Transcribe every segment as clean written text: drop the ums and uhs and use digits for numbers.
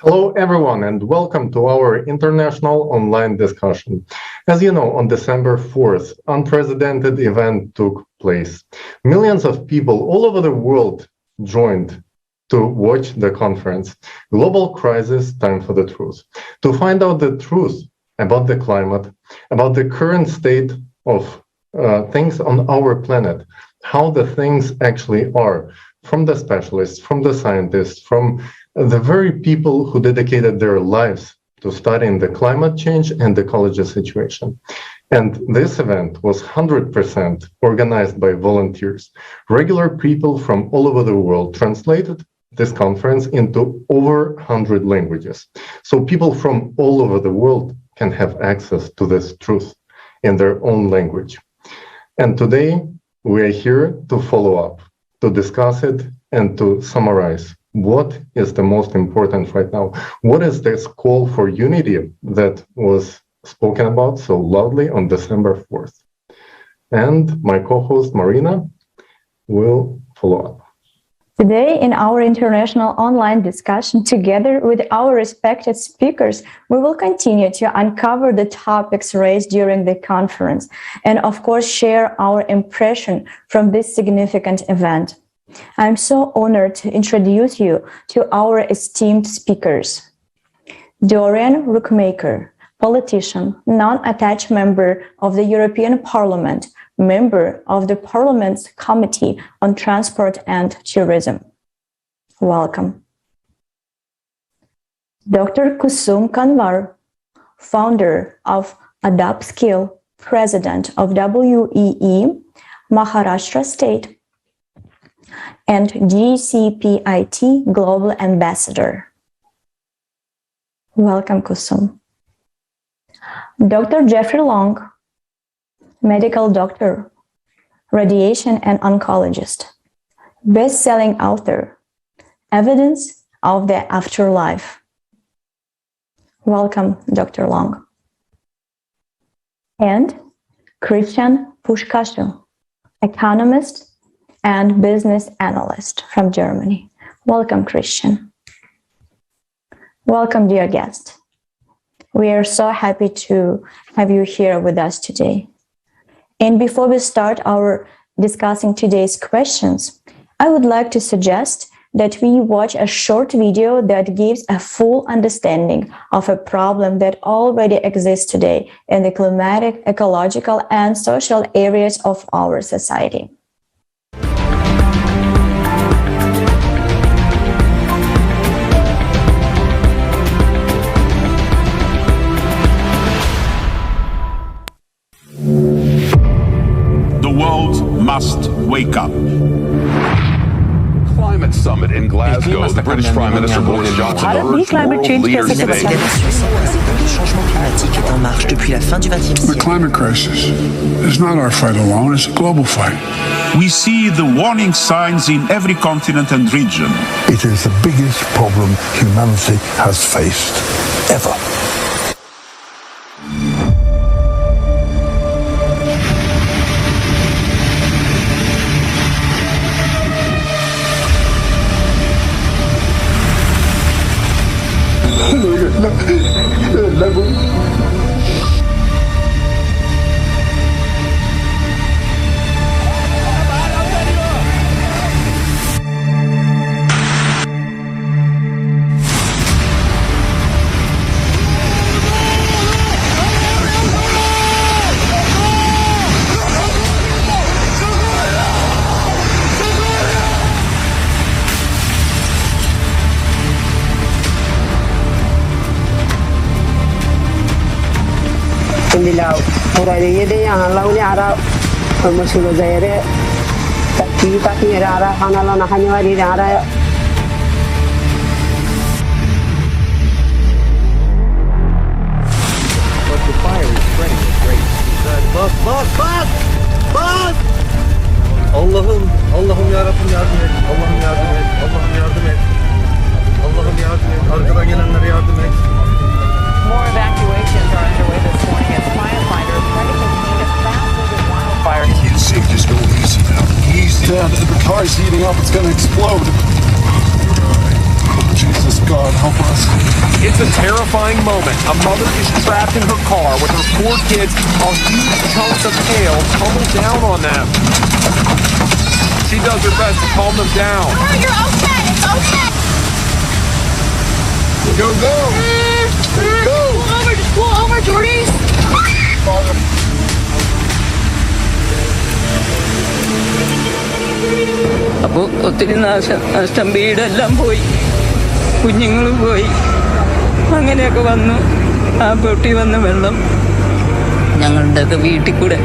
Hello, everyone, and welcome to our international online discussion. As you know, on December 4th, unprecedented event took place. Millions of people all over the world joined to watch the conference, Global Crisis, Time for the Truth, to find out the truth about the climate, about the current state of things on our planet, how the things actually are, from the specialists, from the scientists, from the very people who dedicated their lives to studying the climate change and ecology situation. And this event was 100% organized by volunteers. Regular people from all over the world translated this conference into over 100 languages. So people from all over the world can have access to this truth in their own language. And today we are here to follow up, to discuss it, and to summarize what is the most important right now. What is this call for unity that was spoken about so loudly on December 4th? And my co-host Marina will follow up. Today, in our international online discussion, together with our respected speakers, we will continue to uncover the topics raised during the conference and, of course, share our impression from this significant event. I'm so honored to introduce you to our esteemed speakers. Dorian Rookmaker, politician, non-attached member of the European Parliament, member of the Parliament's Committee on Transport and Tourism. Welcome. Dr. Kusum Kanwar, founder of AdaptSkill, president of WEE, Maharashtra State, and GCPIT Global Ambassador. Welcome, Kusum. Dr. Jeffrey Long, medical doctor, radiation and oncologist, best-selling author, Evidence of the Afterlife. Welcome, Dr. Long. And Christian Pushkashu, economist and business analyst from Germany. Welcome, Christian. Welcome, dear guest. We are so happy to have you here with us today. And before we start our discussing today's questions, I would like to suggest that we watch a short video that gives a full understanding of a problem that already exists today in the climatic, ecological, and social areas of our society. The world must wake up. Climate summit in Glasgow. The British Prime Minister Boris Johnson urged world leaders today. Le changement climatique est en marche depuis la fin du XXe siècle. The climate crisis is not our fight alone, it's a global fight. We see the warning signs in every continent and region. It is the biggest problem humanity has faced ever. Dilaw Murayede Yanalaw Yara Masulo Zaire Taki Rara Hanalana Hanwari Rara. But the fire is spreading with great speed. Bak! Allah'ım yarabbim yardım et. Allah'ım yardım et. Allah'ım yardım et. Allah'ım yardım et. Arkadan gelenlere yardım et. More evacuations are underway this morning as firefighters try to contain a fast-moving wildfire. It's safe, just go easy now. Easy. The car's heating up, it's gonna explode. Jesus, God help us. It's a terrifying moment. A mother is trapped in her car with her 4 kids while huge chunks of hail tumble down on them. She does her best to calm them down. Oh, you're okay. It's okay. Go, go. Go. Pull over. Just pull over, Jordy. അപ്പോൾ ഒത്തിരി നഷ്ടം വീടെല്ലാം പോയി, കുഞ്ഞുങ്ങൾ പോയി, അങ്ങനെയൊക്കെ വന്നു. ആ പൊട്ടി വന്ന വെള്ളം ഞങ്ങളുടെയൊക്കെ വീട്ടിൽ കൂടെ.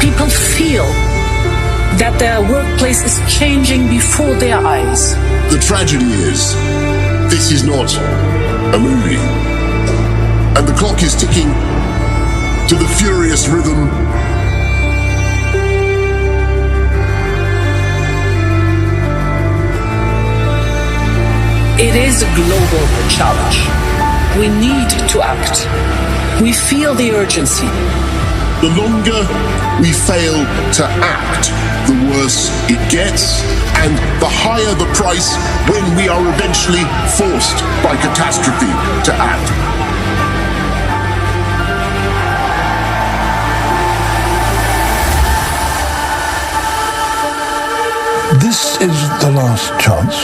People feel that their workplace is changing before their eyes. The tragedy is, this is not a movie. And the clock is ticking to the furious rhythm It is a global challenge. We need to act. We feel the urgency. The longer we fail to act, the worse it gets, and the higher the price when we are eventually forced by catastrophe to act. This is the last chance.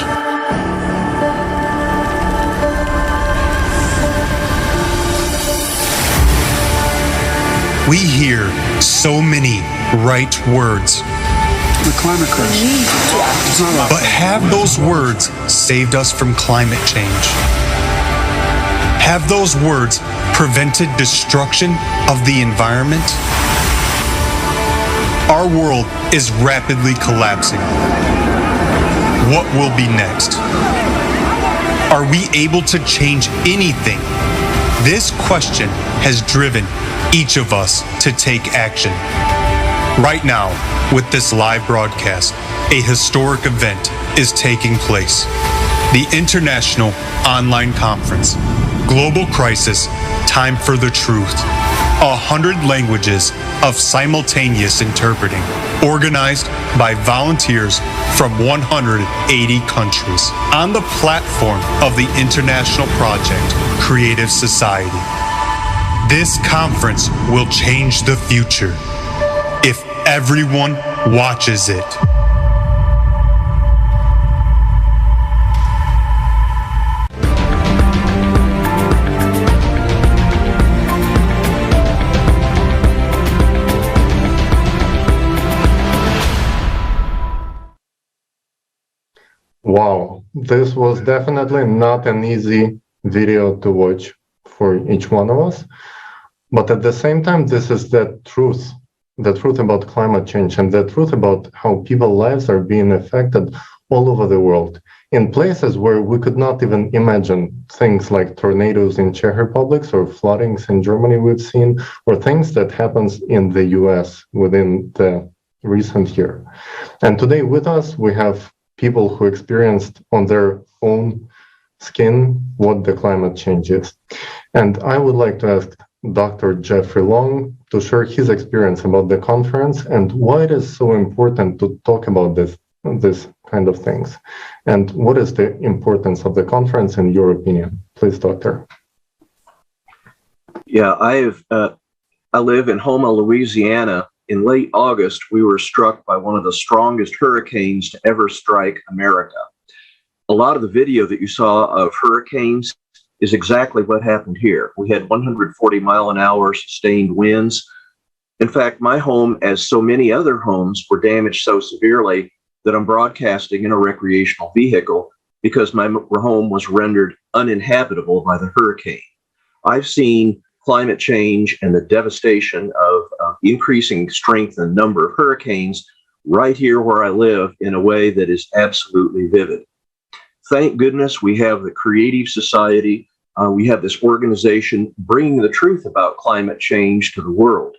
We hear so many right words. The climate crisis. But have those words saved us from climate change? Have those words prevented destruction of the environment? Our world is rapidly collapsing. What will be next? Are we able to change anything? This question has driven each of us to take action. Right now, with this live broadcast, a historic event is taking place. The International Online Conference, Global Crisis, Time for the Truth. 100 languages of simultaneous interpreting, organized by volunteers from 180 countries on the platform of the international project, Creative Society. This conference will change the future if everyone watches it. Wow, this was definitely not an easy video to watch for each one of us. But at the same time, this is the truth about climate change and the truth about how people's lives are being affected all over the world in places where we could not even imagine things like tornadoes in Czech Republic or floodings in Germany we've seen, or things that happens in the US within the recent year. And today with us, we have people who experienced on their own skin what the climate change is. And I would like to ask Dr. Jeffrey Long to share his experience about the conference and why it is so important to talk about this kind of things. And what is the importance of the conference in your opinion? Please, Doctor. Yeah, I live in Houma, Louisiana. In late August, we were struck by one of the strongest hurricanes to ever strike America. A lot of the video that you saw of hurricanes is exactly what happened here. We had 140 mile an hour sustained winds. In fact, my home, as so many other homes, were damaged so severely that I'm broadcasting in a recreational vehicle because my home was rendered uninhabitable by the hurricane. I've seen climate change and the devastation of increasing strength and number of hurricanes right here where I live in a way that is absolutely vivid. Thank goodness we have the Creative Society. We have this organization bringing the truth about climate change to the world.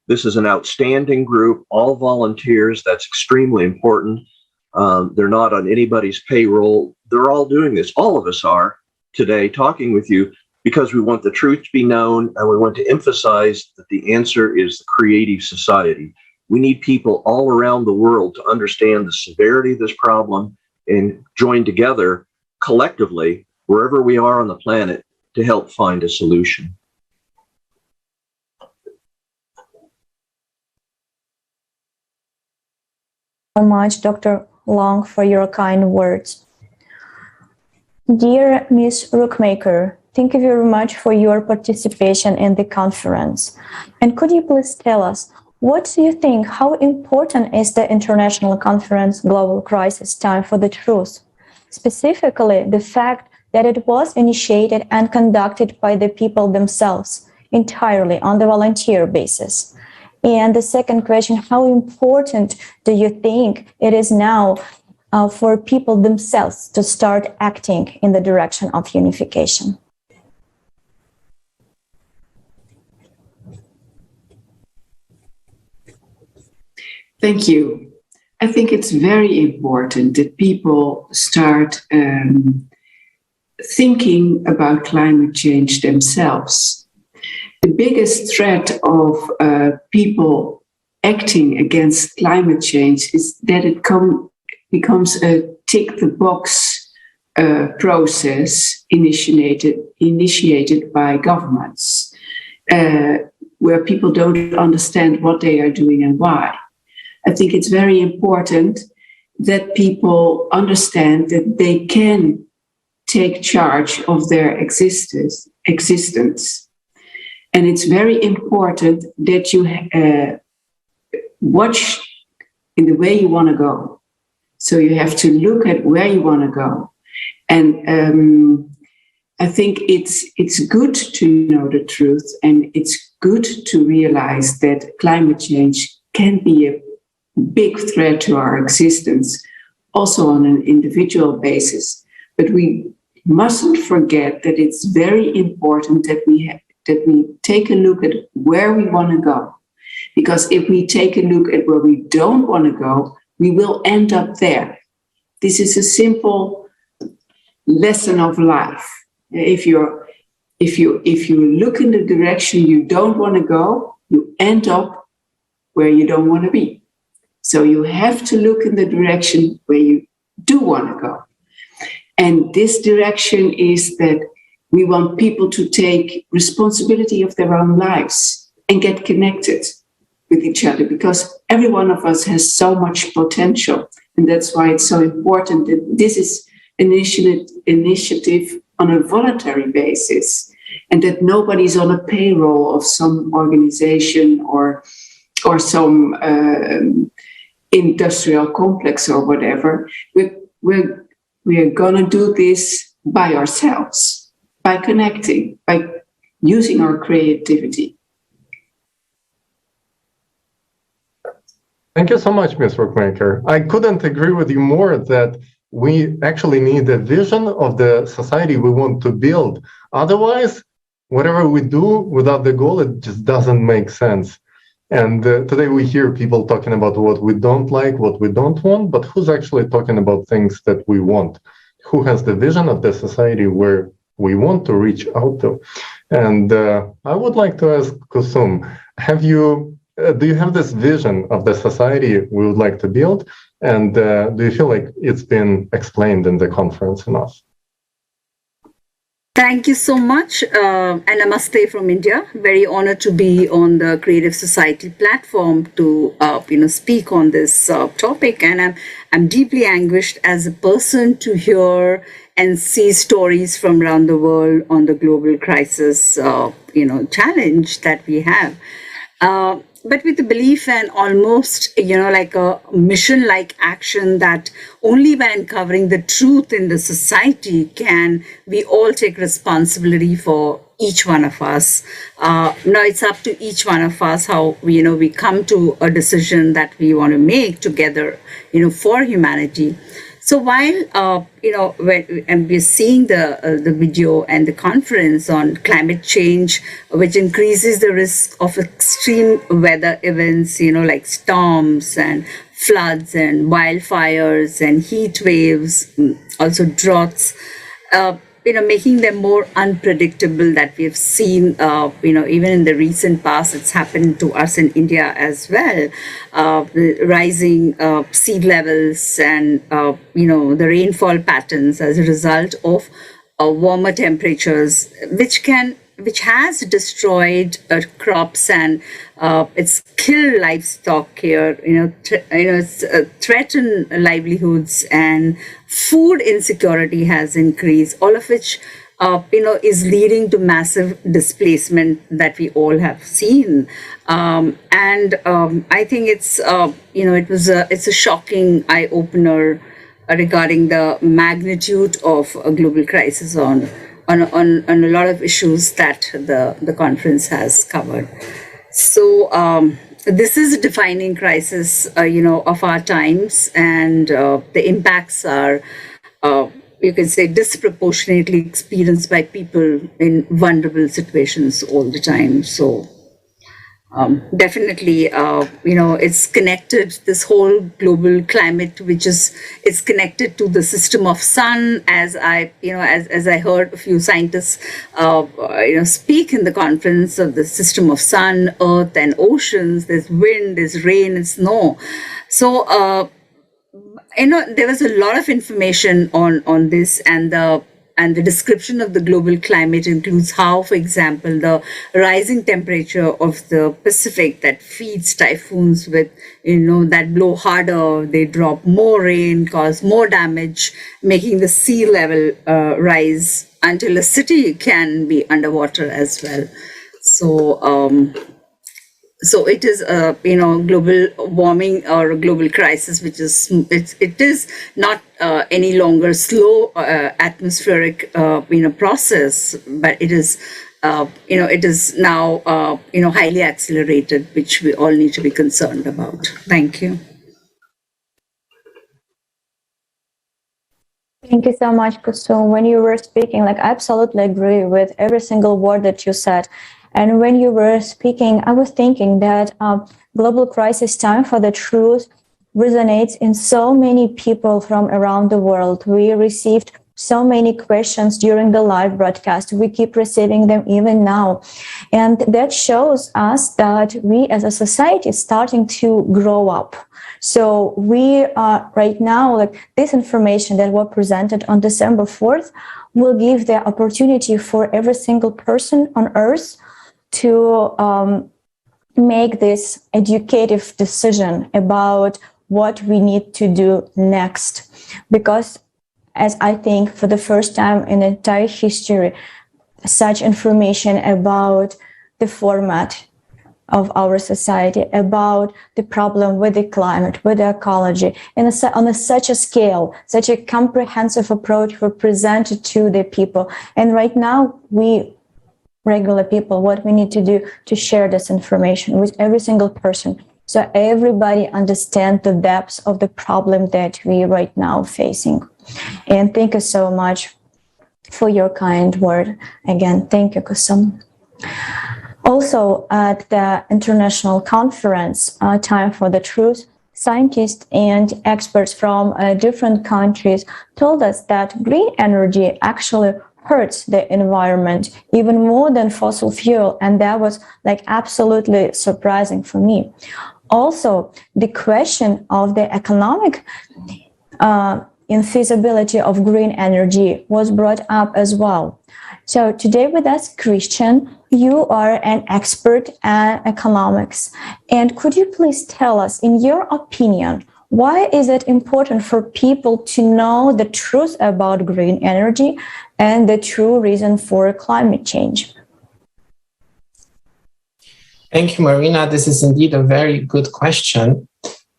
This is an outstanding group, all volunteers. That's extremely important. They're not on anybody's payroll. They're all doing this. All of us are today talking with you because we want the truth to be known, and we want to emphasize that the answer is the creative society. We need people all around the world to understand the severity of this problem and join together collectively, wherever we are on the planet, to help find a solution. So much, Dr. Long, for your kind words. Dear Ms. Rookmaker, thank you very much for your participation in the conference. And could you please tell us, what do you think, how important is the international conference Global Crisis Time for the Truth? Specifically, the fact that it was initiated and conducted by the people themselves, entirely on the volunteer basis. And the second question, how important do you think it is now for people themselves to start acting in the direction of unification? Thank you. I think it's very important that people start thinking about climate change themselves. The biggest threat of people acting against climate change is that it becomes a tick-the-box process initiated by governments, where people don't understand what they are doing and why. I think it's very important that people understand that they can take charge of their existence. And it's very important that you watch in the way you want to go. So you have to look at where you want to go. And I think it's good to know the truth, and it's good to realize that climate change can be a big threat to our existence, also on an individual basis. But we mustn't forget that it's very important that we take a look at where we want to go. Because if we take a look at where we don't want to go, we will end up there. This is a simple lesson of life. If you look in the direction you don't want to go, you end up where you don't want to be. So you have to look in the direction where you do want to go. And this direction is that we want people to take responsibility of their own lives and get connected with each other, because every one of us has so much potential. And that's why it's so important that this is an initiative on a voluntary basis, and that nobody's on a payroll of some organization or some industrial complex or whatever. We're gonna do this by ourselves, by connecting, by using our creativity. Thank you so much, Ms. Rookmaker. I couldn't agree with you more that we actually need a vision of the society we want to build. Otherwise, whatever we do without the goal, it just doesn't make sense. And today we hear people talking about what we don't like, what we don't want, but who's actually talking about things that we want? Who has the vision of the society where we want to reach out to? And I would like to ask Kusum, do you have this vision of the society we would like to build? And do you feel like it's been explained in the conference enough? Thank you so much. And namaste from India. Very honored to be on the Creative Society platform to speak on this topic. And I'm deeply anguished as a person to hear and see stories from around the world on the global crisis challenge that we have. But with the belief and almost, like a mission-like action that only by uncovering the truth in the society can we all take responsibility for each one of us. Now it's up to each one of us how we come to a decision that we want to make together, for humanity. So while when we're seeing the video and the conference on climate change, which increases the risk of extreme weather events, like storms and floods and wildfires and heat waves, also droughts, making them more unpredictable that we've seen, even in the recent past. It's happened to us in India as well. The rising sea levels and, the rainfall patterns as a result of warmer temperatures, which has destroyed crops and it's killed livestock here. It's threatened livelihoods, and food insecurity has increased. All of which, is leading to massive displacement that we all have seen. I think it's it's a shocking eye opener regarding the magnitude of a global crisis on a lot of issues that the conference has covered. So this is a defining crisis, of our times, and the impacts are, you can say, disproportionately experienced by people in vulnerable situations all the time. So definitely, it's connected, this whole global climate, it's connected to the system of sun, as I heard a few scientists, speak in the conference of the system of sun, earth, and oceans. There's wind, there's rain, and snow. So, there was a lot of information on this, and the description of the global climate includes how, for example, the rising temperature of the Pacific that feeds typhoons with, that blow harder, they drop more rain, cause more damage, making the sea level rise until a city can be underwater as well. So it is a global warming or a global crisis, which is it is not any longer slow atmospheric process, but it is it is now highly accelerated, which we all need to be concerned about. Thank you. Thank you so much, Kusum. When you were speaking, I absolutely agree with every single word that you said. And when you were speaking, I was thinking that global crisis time for the truth resonates in so many people from around the world. We received so many questions during the live broadcast. We keep receiving them even now. And that shows us that we as a society is starting to grow up. So we are right now, this information that was presented on December 4th will give the opportunity for every single person on earth to make this educative decision about what we need to do next. Because, as I think for the first time in entire history, such information about the format of our society, about the problem with the climate, with the ecology, and on such a scale, such a comprehensive approach were presented to the people. And right now, we regular people, what we need to do to share this information with every single person, so everybody understands the depths of the problem that we right now facing. And thank you so much for your kind word. Again, thank you, Kusum. Also, at the international conference, Time for the Truth, scientists and experts from different countries told us that green energy actually hurts the environment even more than fossil fuel, and that was absolutely surprising for me. Also, the question of the economic infeasibility of green energy was brought up as well. So today with us, Christian, you are an expert in economics, and could you please tell us, in your opinion, why is it important for people to know the truth about green energy and the true reason for climate change? Thank you, Marina. This is indeed a very good question.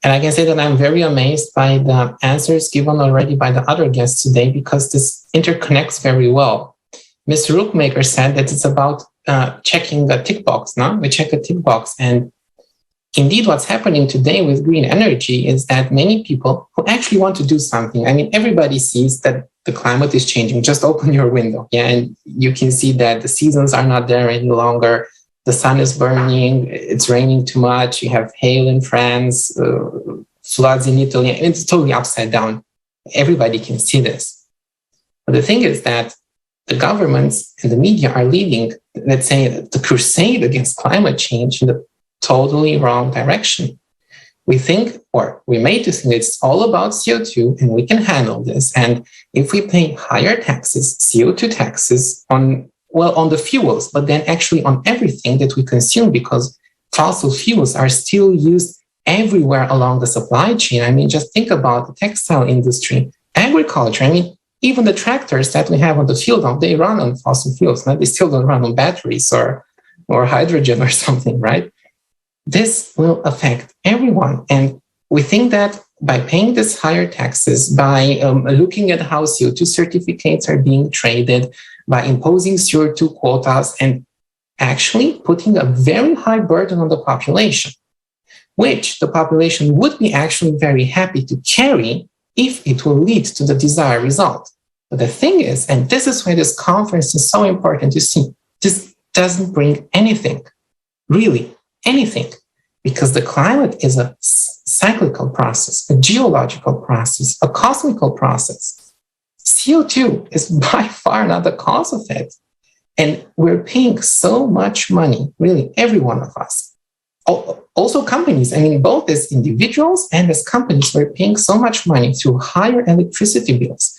And I can say that I'm very amazed by the answers given already by the other guests today, because this interconnects very well. Ms. Rookmaker said that it's about checking the tick box, no? We check a tick box. And indeed, what's happening today with green energy is that many people who actually want to do something, I mean, everybody sees that the climate is changing. Just open your window, and you can see that the seasons are not there any longer. The sun is burning, it's raining too much, you have hail in France, floods in Italy, and it's totally upside down. Everybody can see this. But the thing is that the governments and the media are leading, let's say, the crusade against climate change in the totally wrong direction. We think, or we made to think it's all about CO2 and we can handle this. And if we pay higher taxes, CO2 taxes on the fuels, but then actually on everything that we consume, because fossil fuels are still used everywhere along the supply chain. I mean, just think about the textile industry, agriculture. I mean, even the tractors that we have on the field, they run on fossil fuels. Now, they still don't run on batteries or hydrogen or something, right? This will affect everyone. And we think that by paying these higher taxes, by looking at how CO2 certificates are being traded, by imposing CO2 quotas, and actually putting a very high burden on the population, which the population would be actually very happy to carry if it will lead to the desired result. But the thing is, and this is why this conference is so important to see, this doesn't bring anything, really anything, because the climate is a cyclical process, a geological process, a cosmical process. CO2 is by far not the cause of it. And we're paying so much money, really, every one of us. Also companies, I mean, both as individuals and as companies, we're paying so much money through higher electricity bills,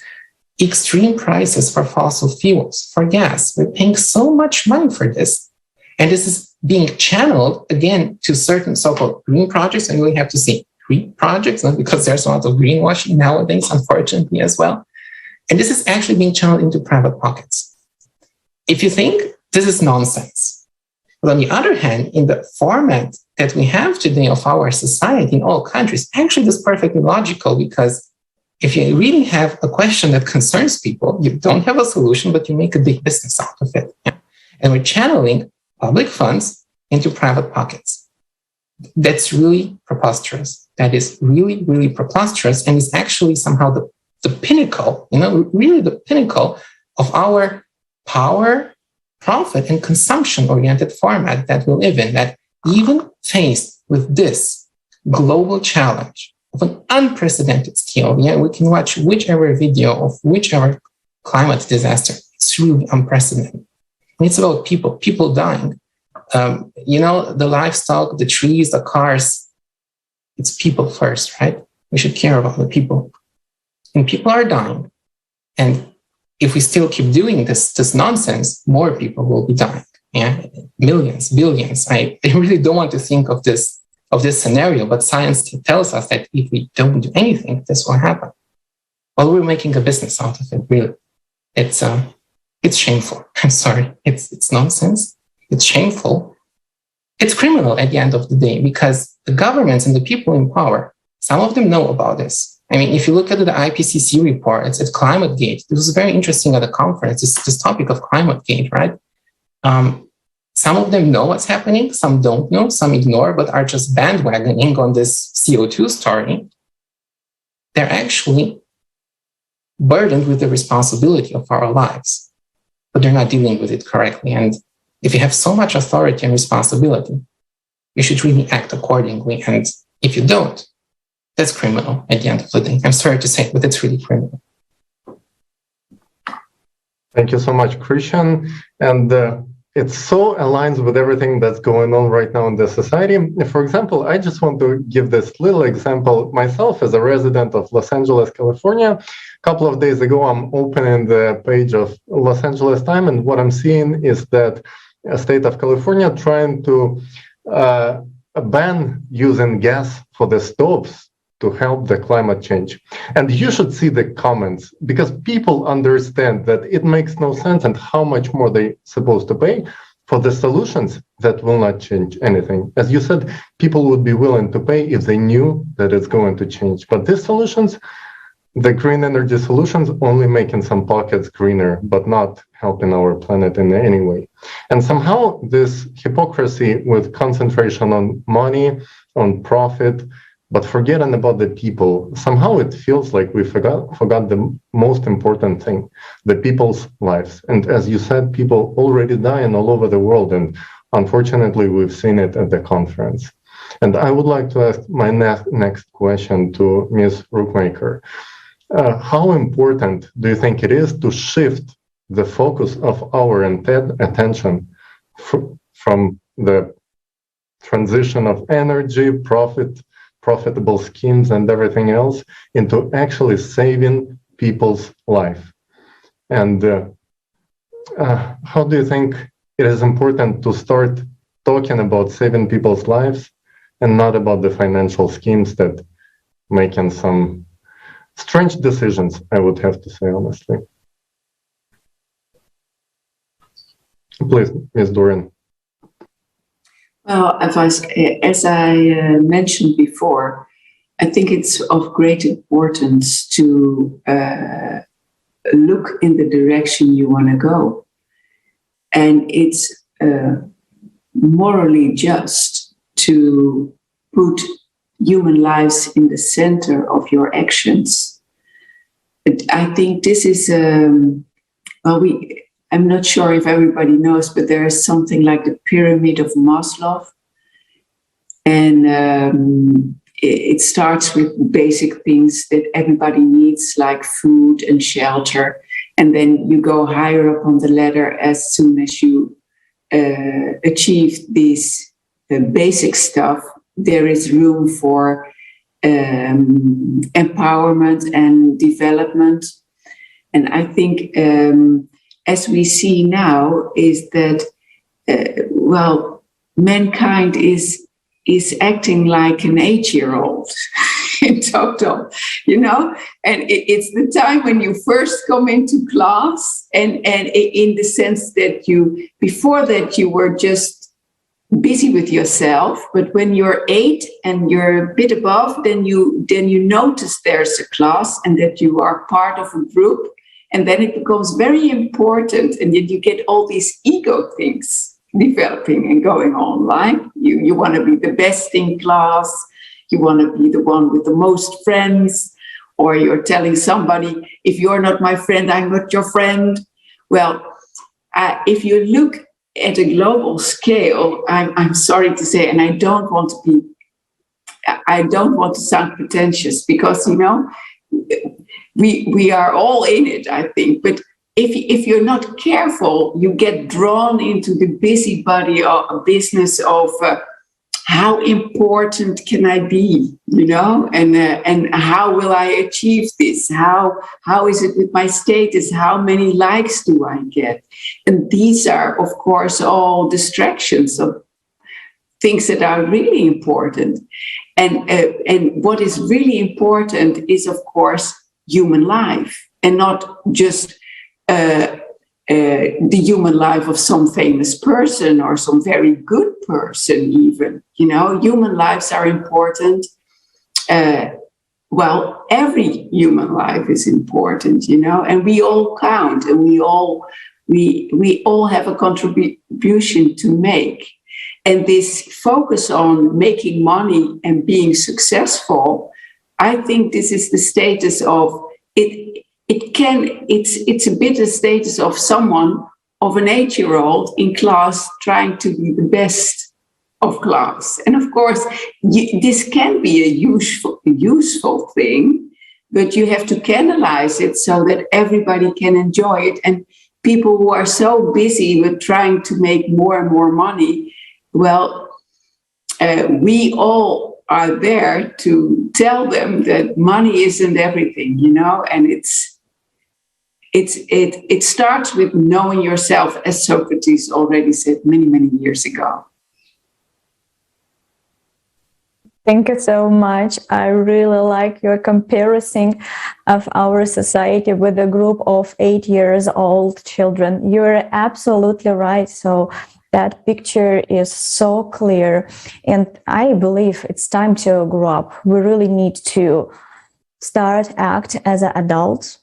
extreme prices for fossil fuels, for gas. We're paying so much money for this. And this is being channeled, again, to certain so-called green projects. And we have to say green projects, not because there's a lot of greenwashing nowadays, unfortunately, as well. And this is actually being channeled into private pockets. If you think this is nonsense, but on the other hand, in the format that we have today of our society in all countries, actually this is perfectly logical, because if you really have a question that concerns people, you don't have a solution, but you make a big business out of it. Yeah? And we're channeling public funds into private pockets. That's really preposterous. That is really, really preposterous, and is actually somehow the pinnacle, really the pinnacle of our power, profit, and consumption-oriented format that we live in, that even faced with this global challenge of an unprecedented scale, we can watch whichever video of whichever climate disaster, it's really unprecedented. And it's about people dying. The livestock, the trees, the cars, it's people first, right? We should care about the people. And people are dying. And if we still keep doing this nonsense, more people will be dying. Yeah, millions, billions. I really don't want to think of this scenario, but science tells us that if we don't do anything, this will happen. Well, we're making a business out of it. Really, it's shameful. I'm sorry. It's nonsense. It's shameful. It's criminal at the end of the day, because the governments and the people in power, some of them know about this. I mean, if you look at the IPCC report, it's at ClimateGate. This was very interesting at the conference, this topic of ClimateGate, right? Some of them know what's happening, some don't know, some ignore, but are just bandwagoning on this CO2 story. They're actually burdened with the responsibility of our lives, but they're not dealing with it correctly. And if you have so much authority and responsibility, you should really act accordingly. And if you don't, that's criminal at the end of the day. I'm sorry to say, but it's really criminal. Thank you so much, Christian. And it so aligns with everything that's going on right now in the society. For example, I just want to give this little example. Myself, as a resident of Los Angeles, California, a couple of days ago, I'm opening the page of Los Angeles Times, and what I'm seeing is that a state of California trying to ban using gas for the stoves to help the climate change. And you should see the comments, because people understand that it makes no sense and how much more they're supposed to pay for the solutions that will not change anything. As you said, people would be willing to pay if they knew that it's going to change. But these solutions, the green energy solutions, only making some pockets greener, but not helping our planet in any way. And somehow this hypocrisy with concentration on money, on profit, but forgetting about the people, somehow it feels like we forgot the most important thing, the people's lives. And as you said, people already dying all over the world. And unfortunately, we've seen it at the conference. And I would like to ask my next question to Ms. Rookmaker. How important do you think it is to shift the focus of our attention from the transition of energy, profitable schemes and everything else into actually saving people's life. And how do you think it is important to start talking about saving people's lives and not about the financial schemes that making some strange decisions, I would have to say, honestly. Please, Ms. Doran. Well, as I mentioned before, I think it's of great importance to look in the direction you want to go. And it's morally just to put human lives in the center of your actions. But I think this is, I'm not sure if everybody knows, but there is something like the pyramid of Maslow. And it starts with basic things that everybody needs, like food and shelter. And then you go higher up on the ladder as soon as you achieve these basic stuff. There is room for empowerment and development. And I think as we see now is that, mankind is acting like an 8-year-old in total, and it's the time when you first come into class and in the sense that before that you were just busy with yourself, but when you're 8 and you're a bit above, then you notice there's a class and that you are part of a group, and then it becomes very important, and then you get all these ego things developing and going on, like you want to be the best in class, you want to be the one with the most friends, or you're telling somebody, if you're not my friend, I'm not your friend. Well, if you look at a global scale, I'm sorry to say, and I don't want to sound pretentious, because we are all in it, I think. But if you're not careful, you get drawn into the busybody of business of how important can I be, and how will I achieve this? How is it with my status? How many likes do I get? And these are, of course, all distractions of things that are really important. And what is really important is, of course, human life, and not just the human life of some famous person or some very good person even. Human lives are important. Every human life is important, and we all count, and we all have a contribution to make. And this focus on making money and being successful, I think this is the status of it. It's a bit the status of someone, of an 8-year-old in class trying to be the best of class. And of course, this can be a useful thing, but you have to canalize it so that everybody can enjoy it. And people who are so busy with trying to make more and more money, we all are there to tell them that money isn't everything, and it starts with knowing yourself, as Socrates already said many, many years ago. Thank you so much. I really like your comparison of our society with a group of 8-year-old children. You're absolutely right. So that picture is so clear. And I believe it's time to grow up. We really need to start act as an adult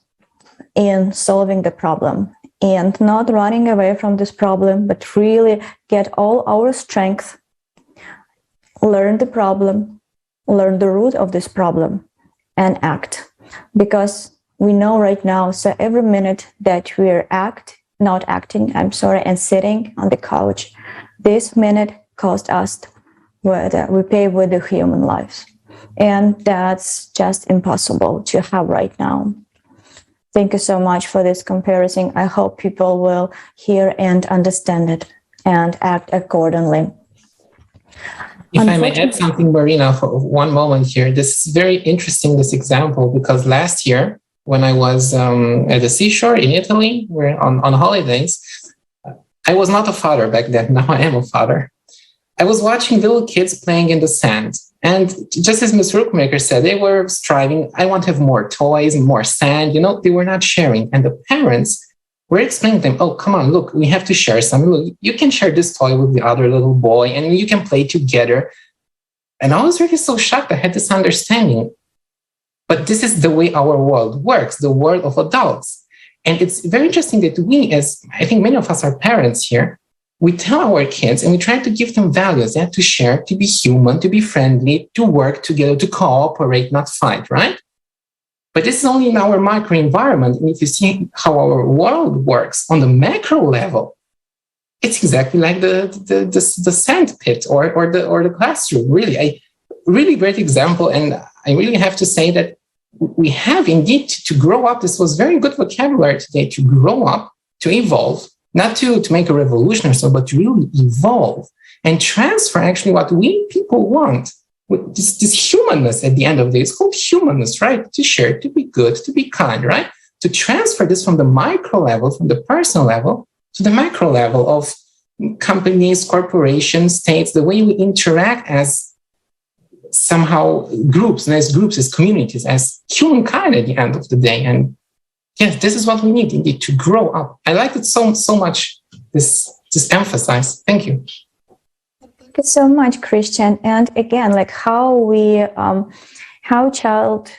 in solving the problem and not running away from this problem, but really get all our strength, learn the problem, learn the root of this problem, and act. Because we know right now, so every minute that we're and sitting on the couch, this minute cost us we pay with the human lives. And that's just impossible to have right now. Thank you so much for this comparison. I hope people will hear and understand it and act accordingly. If I may add something, Marina, for one moment here, this is very interesting, this example, because last year when I was at the seashore in Italy, we're on holidays, I was not a father back then. Now I am a father. I was watching little kids playing in the sand. And just as Ms. Rookmaker said, they were striving, I want to have more toys and more sand. You know, they were not sharing. And the parents were explaining to them, oh, come on, look, we have to share something. Look, you can share this toy with the other little boy and you can play together. And I was really so shocked. I had this understanding. But this is the way our world works, the world of adults. And it's very interesting that we, as I think many of us are parents here, we tell our kids and we try to give them values. They have to share, to be human, to be friendly, to work together, to cooperate, not fight, right? But this is only in our microenvironment. And if you see how our world works on the macro level, it's exactly like the sand pit or the classroom. Really great example. And I really have to say that we have indeed to grow up. This was very good vocabulary today, to grow up, to evolve, not to make a revolution or so, but to really evolve and transfer actually what we people want. With this humanness at the end of the day, it's called humanness, right? To share, to be good, to be kind, right? To transfer this from the micro level, from the personal level, to the macro level of companies, corporations, states, the way we interact as somehow groups, and as communities, as humankind at the end of the day. And yes, this is what we need indeed to grow up. I like it so much, this emphasis. Thank you. Thank you so much, Christian. And again, like how child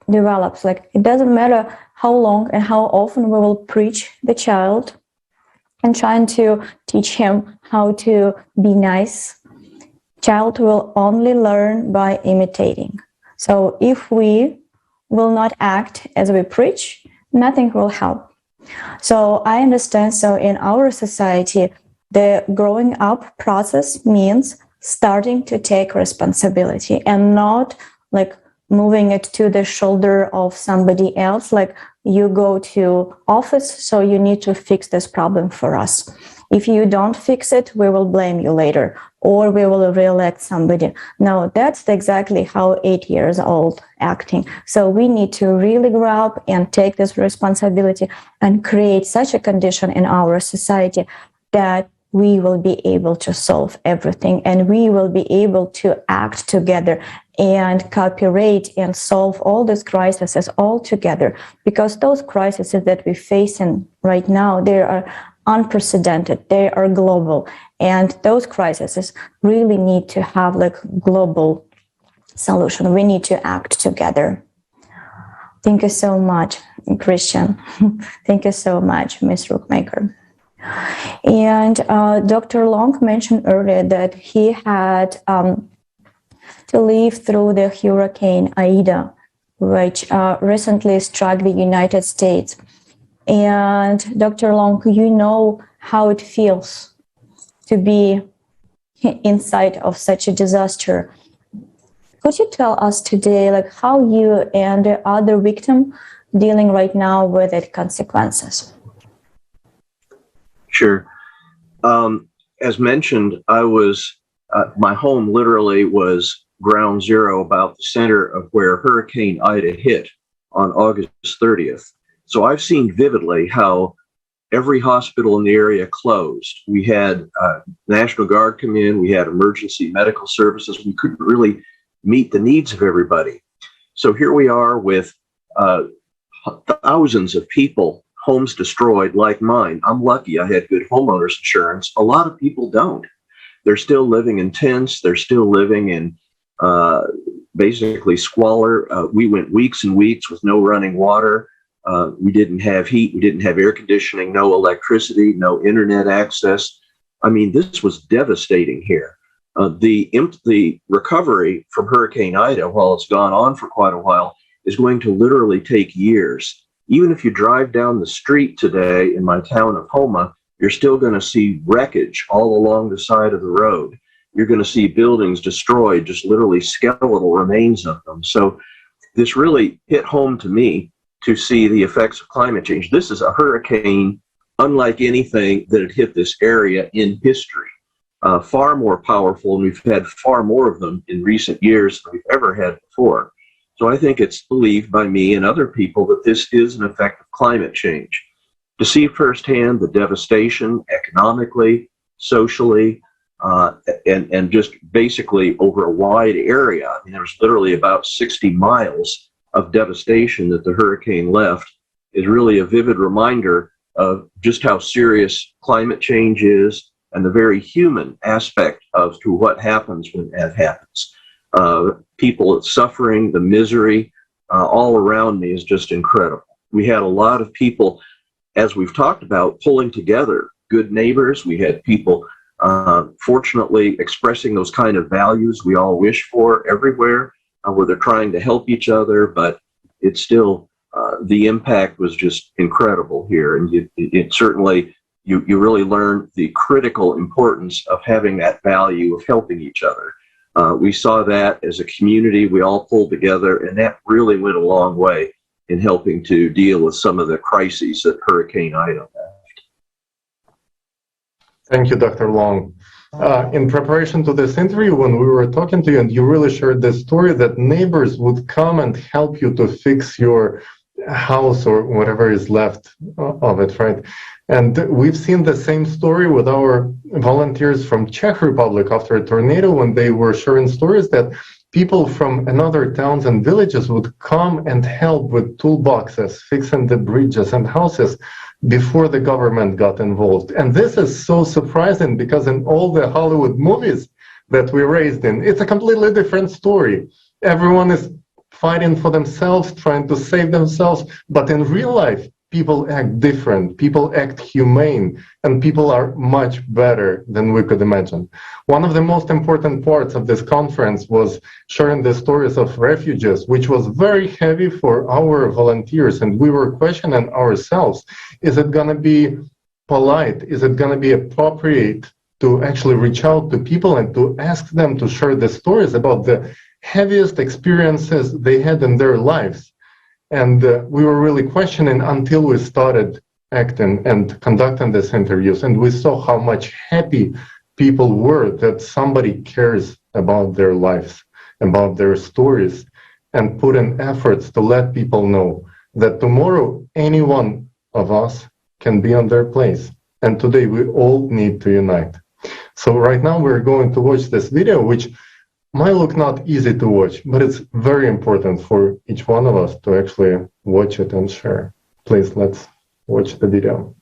develops, like it doesn't matter how long and how often we will preach the child and trying to teach him how to be nice. Child will only learn by imitating. So if we will not act as we preach, nothing will help. So I understand. So in our society, the growing up process means starting to take responsibility and not like moving it to the shoulder of somebody else. Like you go to office, so you need to fix this problem for us. If you don't fix it, we will blame you later, or we will re-elect somebody. No, that's exactly how 8 years old acting. So we need to really grow up and take this responsibility and create such a condition in our society that we will be able to solve everything and we will be able to act together and cooperate and solve all these crises all together. Because those crises that we're facing right now, they are unprecedented, they are global, and those crises really need to have like global solution. We need to act together. Thank you so much, Christian. Thank you so much, Ms. Rookmaker. And Dr. Long mentioned earlier that he had to live through the Hurricane Ida, which recently struck the United States. And Dr. Long, you know how it feels to be inside of such a disaster. Could you tell us today, like how you and the other victim dealing right now with its consequences? Sure. As mentioned, I was, my home literally was ground zero, about the center of where Hurricane Ida hit on August 30th. So I've seen vividly how every hospital in the area closed. We had National Guard come in, we had emergency medical services. We couldn't really meet the needs of everybody. So here we are with thousands of people, homes destroyed like mine. I'm lucky I had good homeowners insurance. A lot of people don't. They're still living in tents. They're still living in basically squalor. We went weeks and weeks with no running water. We didn't have heat. We didn't have air conditioning, no electricity, no internet access. I mean, this was devastating here. The recovery from Hurricane Ida, while it's gone on for quite a while, is going to literally take years. Even if you drive down the street today in my town of Homa, you're still going to see wreckage all along the side of the road. You're going to see buildings destroyed, just literally skeletal remains of them. So this really hit home to me to see the effects of climate change. This is a hurricane unlike anything that had hit this area in history. Far more powerful, and we've had far more of them in recent years than we've ever had before. So I think it's believed by me and other people that this is an effect of climate change. To see firsthand the devastation economically, socially, and just basically over a wide area. I mean, there was literally about 60 miles of devastation that the hurricane left, is really a vivid reminder of just how serious climate change is and the very human aspect of to what happens when that happens. People suffering, the misery all around me is just incredible. We had a lot of people, as we've talked about, pulling together, good neighbors. We had people fortunately expressing those kind of values we all wish for everywhere, where they're trying to help each other, but it's still, the impact was just incredible here. And it certainly, you really learn the critical importance of having that value of helping each other. We saw that as a community, we all pulled together, and that really went a long way in helping to deal with some of the crises that Hurricane Ida left. Thank you, Dr. Long. In preparation to this interview, when we were talking to you, and you really shared this story that neighbors would come and help you to fix your house or whatever is left of it, right? And we've seen the same story with our volunteers from Czech Republic after a tornado, when they were sharing stories that people from another towns and villages would come and help with toolboxes, fixing the bridges and houses before the government got involved. And this is so surprising because in all the Hollywood movies that we raised in, it's a completely different story. Everyone is fighting for themselves, trying to save themselves, but in real life, people act different, people act humane, and people are much better than we could imagine. One of the most important parts of this conference was sharing the stories of refugees, which was very heavy for our volunteers, and we were questioning ourselves, is it going to be polite, is it going to be appropriate to actually reach out to people and to ask them to share the stories about the heaviest experiences they had in their lives? And we were really questioning until we started acting and conducting these interviews. And we saw how much happy people were that somebody cares about their lives, about their stories, and put in efforts to let people know that tomorrow any one of us can be on their place. And today we all need to unite. So right now we're going to watch this video, which might look not easy to watch, but it's very important for each one of us to actually watch it and share. Please, let's watch the video.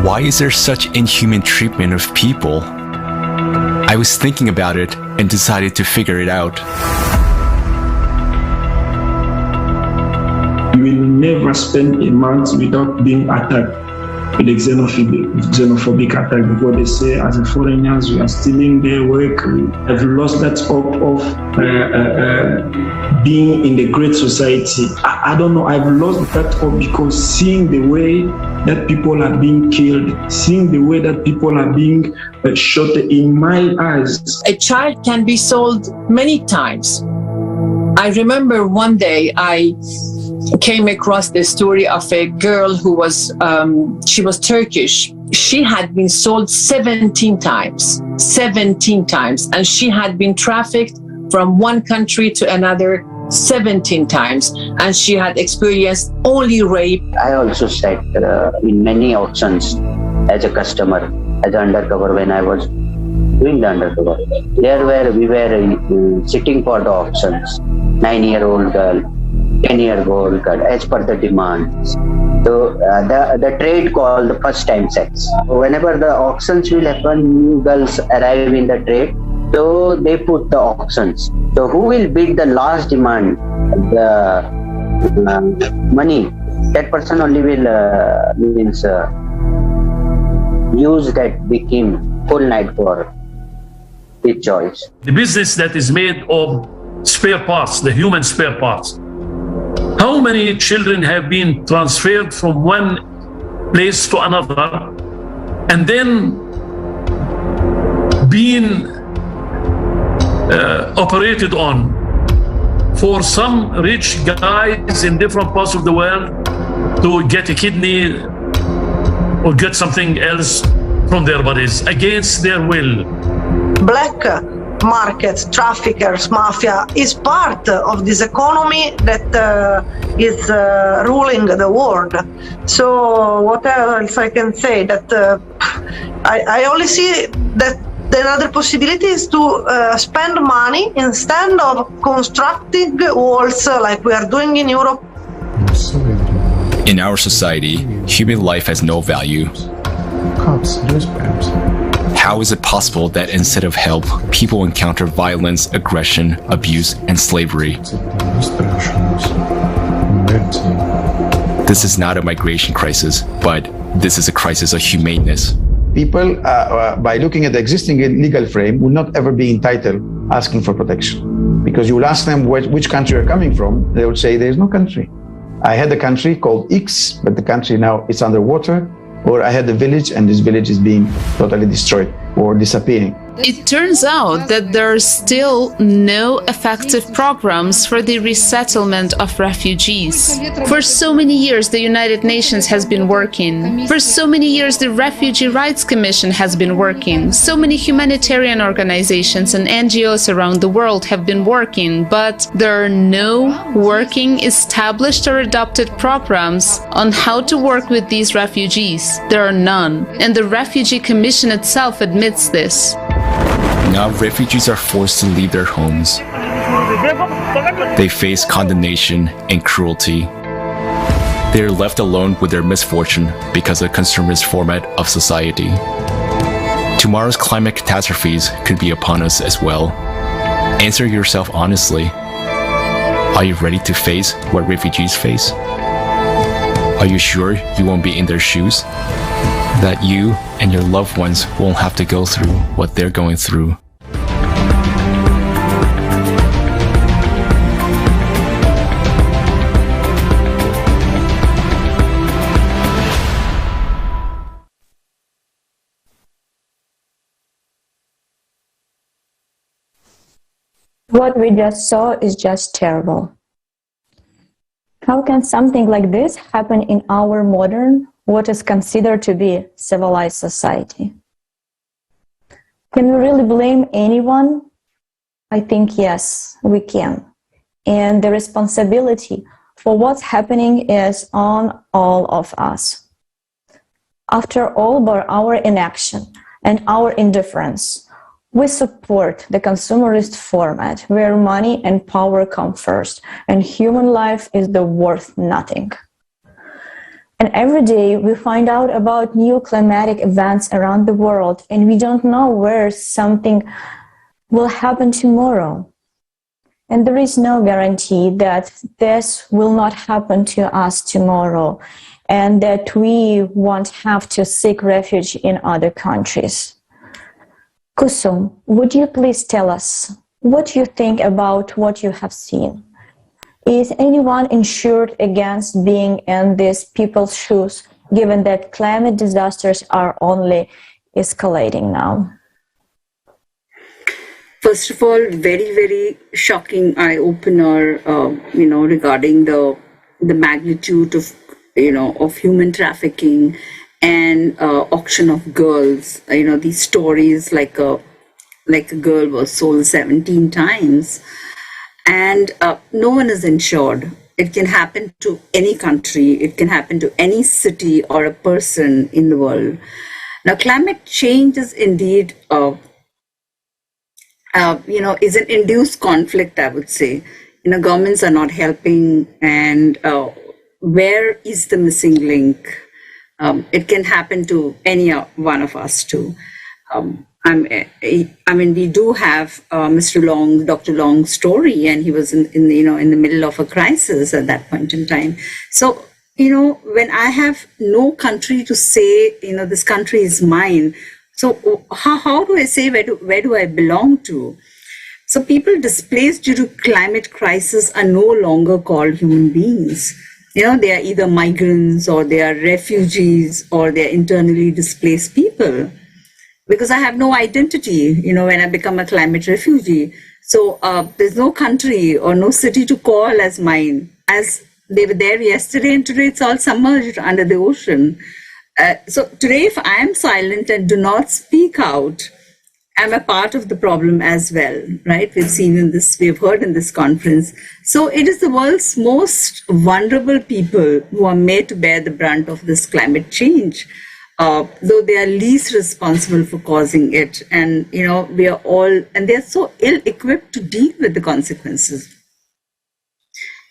Why is there such inhuman treatment of people? I was thinking about it and decided to figure it out. You will never spend a month without being attacked with a xenophobic attack, because they say as a foreigners we are stealing their work. I've lost that hope of being in the great society. I don't know, I've lost that hope because seeing the way that people are being killed, seeing the way that people are being shot in my eyes. A child can be sold many times. I remember one day I came across the story of a girl who was, she was Turkish. She had been sold 17 times, and she had been trafficked from one country to another 17 times, and she had experienced only rape. I also sat in many auctions as a customer, as an undercover when I was doing the undercover. There where we were sitting for the auctions, 9-year-old girl, 10-year-old girl, as per the demands. So the trade called the first time sex. Whenever the auctions will happen, new girls arrive in the trade, so they put the auctions. So who will bid the last demand, the money, that person only will use that became full night for his choice. The business that is made of spare parts, the human spare parts. How many children have been transferred from one place to another, and then being operated on. For some rich guys in different parts of the world to get a kidney or get something else from their bodies against their will. Black markets, traffickers, mafia is part of this economy that is ruling the world. So what else I can say? That I only see that the other possibility is to spend money instead of constructing walls like we are doing in Europe. In our society, human life has no value. How is it possible that instead of help, people encounter violence, aggression, abuse, and slavery? This is not a migration crisis, but this is a crisis of humaneness. People, by looking at the existing legal frame, will not ever be entitled asking for protection. Because you will ask them which country you're coming from, they will say there is no country. I had a country called X, but the country now is underwater. Or I had a village and this village is being totally destroyed or disappearing. It turns out that there are still no effective programs for the resettlement of refugees. For so many years, the United Nations has been working. For so many years, the Refugee Rights Commission has been working. So many humanitarian organizations and NGOs around the world have been working, but there are no working, established or adopted programs on how to work with these refugees. There are none, and the Refugee Commission itself admits this. Now refugees are forced to leave their homes. They face condemnation and cruelty. They are left alone with their misfortune because of the consumerist format of society. Tomorrow's climate catastrophes could be upon us as well. Answer yourself honestly. Are you ready to face what refugees face? Are you sure you won't be in their shoes? That you and your loved ones won't have to go through what they're going through. What we just saw is just terrible. How can something like this happen in our modern, what is considered to be civilized society? Can we really blame anyone? I think yes, we can. And the responsibility for what's happening is on all of us. After all, by our inaction and our indifference, we support the consumerist format where money and power come first and human life is worth nothing. And every day we find out about new climatic events around the world and we don't know where something will happen tomorrow. And there is no guarantee that this will not happen to us tomorrow and that we won't have to seek refuge in other countries. Kusum, would you please tell us what you think about what you have seen? Is anyone insured against being in these people's shoes, given that climate disasters are only escalating now? First of all, very, very shocking eye-opener, regarding the magnitude of, of human trafficking and auction of girls. These stories like a girl was sold 17 times and no one is insured. It can happen to any country. It can happen to any city or a person in the world. Now, climate change is indeed, is an induced conflict, I would say. Governments are not helping, and where is the missing link? It can happen to any one of us too. We do have Dr. Long's story, and he was in the middle of a crisis at that point in time. So, when I have no country to say, this country is mine, so how do I say where do I belong to? So people displaced due to climate crisis are no longer called human beings. they are either migrants or they are refugees or they are internally displaced people. Because I have no identity, when I become a climate refugee. So there's no country or no city to call as mine. As they were there yesterday and today it's all submerged under the ocean. So today, if I am silent and do not speak out, I'm a part of the problem as well, right? We've heard in this conference. So it is the world's most vulnerable people who are made to bear the brunt of this climate change, though they are least responsible for causing it. And, we are all, and they're so ill-equipped to deal with the consequences.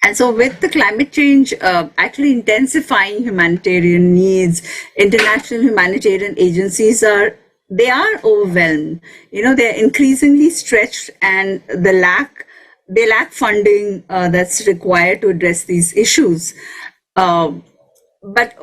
And so with the climate change actually intensifying humanitarian needs, international humanitarian agencies are overwhelmed. They're increasingly stretched and they lack funding that's required to address these issues. But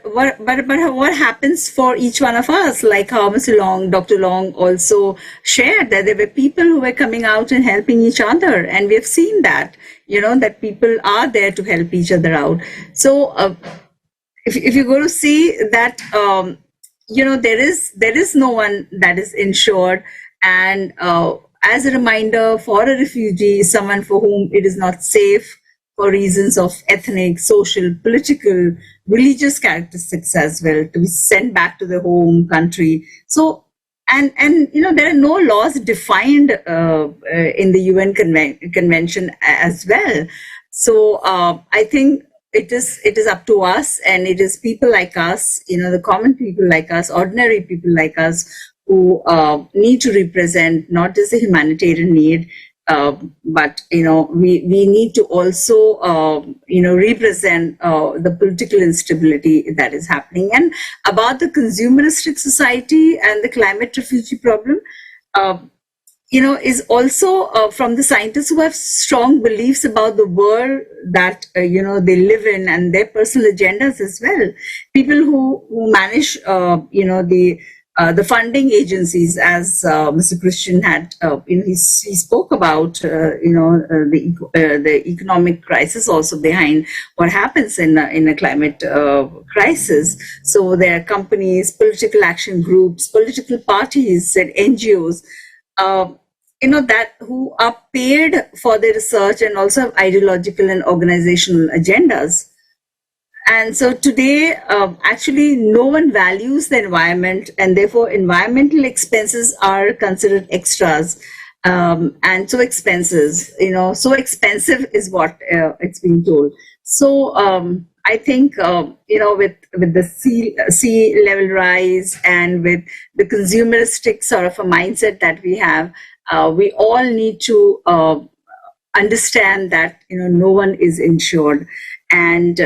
what happens for each one of us? Like how Dr. Long also shared that there were people who were coming out and helping each other, and we have seen that that people are there to help each other out. So if you're going to see that there is no one that is insured, and as a reminder, for a refugee, someone for whom it is not safe for reasons of ethnic, social, political, religious characteristics as well, to be sent back to their home country. So, and there are no laws defined in the UN Convention as well. So I think it is up to us, and it is people like us, the common people like us, ordinary people like us, who need to represent not just the humanitarian need, but we need to also represent the political instability that is happening. And about the consumeristic society and the climate refugee problem, is also from the scientists who have strong beliefs about the world that they live in and their personal agendas as well. People who manage the funding agencies, as Mr. Christian had, he spoke about, the economic crisis also behind what happens in a climate crisis. So there are companies, political action groups, political parties, and NGOs, that who are paid for their research and also have ideological and organizational agendas. And so today, actually, no one values the environment, and therefore environmental expenses are considered extras, and so expensive, so expensive is what it's being told. So I think, with the sea level rise and with the consumeristic sort of a mindset that we have, we all need to understand that, no one is insured, and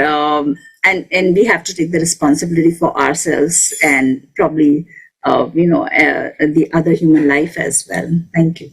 we have to take the responsibility for ourselves and probably, the other human life as well. Thank you.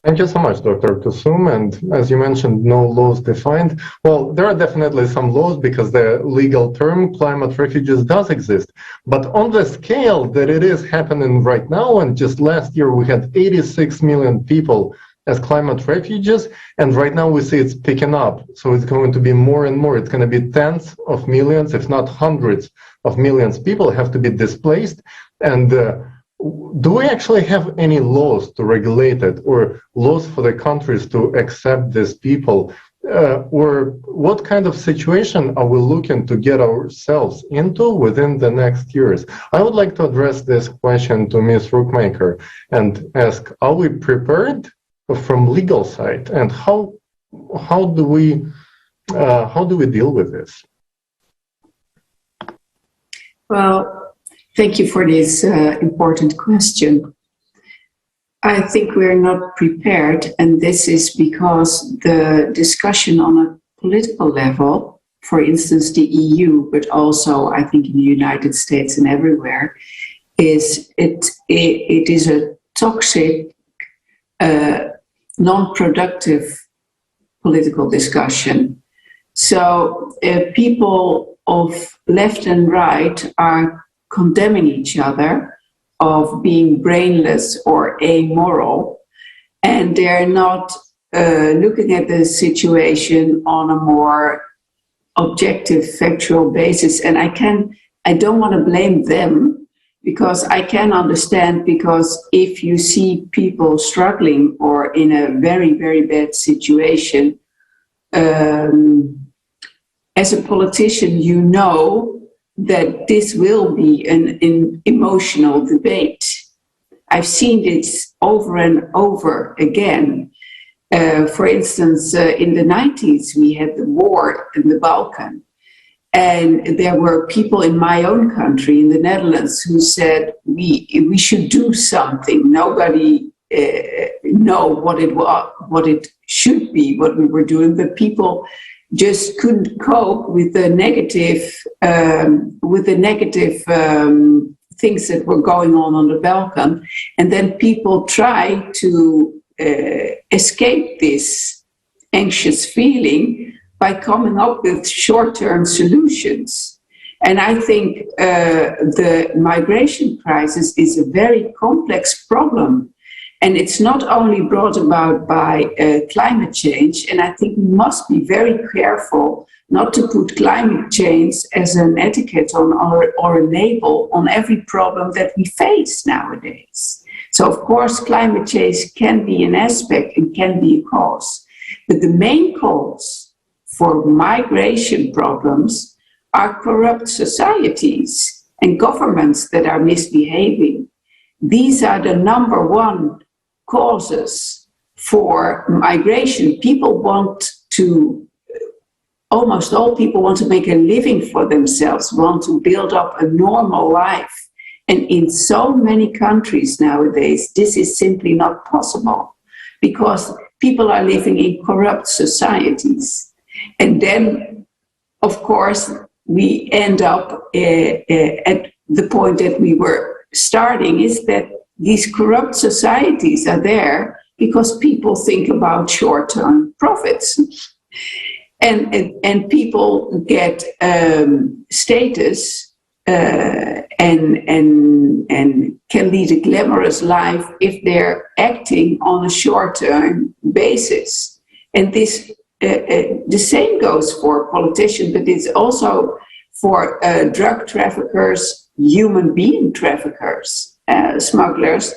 Thank you so much, Dr. Kusum. And as you mentioned, no laws defined. Well, there are definitely some laws because the legal term climate refugees does exist. But on the scale that it is happening right now, and just last year we had 86 million people as climate refugees, and right now we see it's picking up. So it's going to be more and more. It's going to be tens of millions, if not hundreds of millions people have to be displaced. And do we actually have any laws to regulate it, or laws for the countries to accept these people? Or what kind of situation are we looking to get ourselves into within the next years? I would like to address this question to Ms. Rookmaker and ask, are we prepared from legal side, and how do we deal with this? Well, thank you for this important question. I think we're not prepared, and this is because the discussion on a political level, for instance, the EU, but also I think in the United States and everywhere, it is a toxic, non-productive political discussion. So people of left and right are condemning each other of being brainless or amoral, and they're not looking at the situation on a more objective, factual basis. And I don't want to blame them, because I can understand, because if you see people struggling or in a very, very bad situation, as a politician, you know that this will be an emotional debate. I've seen this over and over again. For instance, in the 90s, we had the war in the Balkan. And there were people in my own country, in the Netherlands, who said, we should do something. Nobody know what it should be, what we were doing, but people just couldn't cope with the negative things that were going on the Balkan. And then people try to escape this anxious feeling by coming up with short-term solutions. And I think the migration crisis is a very complex problem. And it's not only brought about by climate change, and I think we must be very careful not to put climate change as an etiquette on or a label on every problem that we face nowadays. So of course, climate change can be an aspect and can be a cause. But the main cause for migration problems are corrupt societies and governments that are misbehaving. These are the number one causes for migration. Almost all people want to make a living for themselves, want to build up a normal life. And in so many countries nowadays, this is simply not possible because people are living in corrupt societies. And then, of course, we end up at the point that we were starting, is that these corrupt societies are there because people think about short-term profits. And people get status and can lead a glamorous life if they're acting on a short-term basis. And this the same goes for politicians, but it's also for drug traffickers, human being traffickers, smugglers.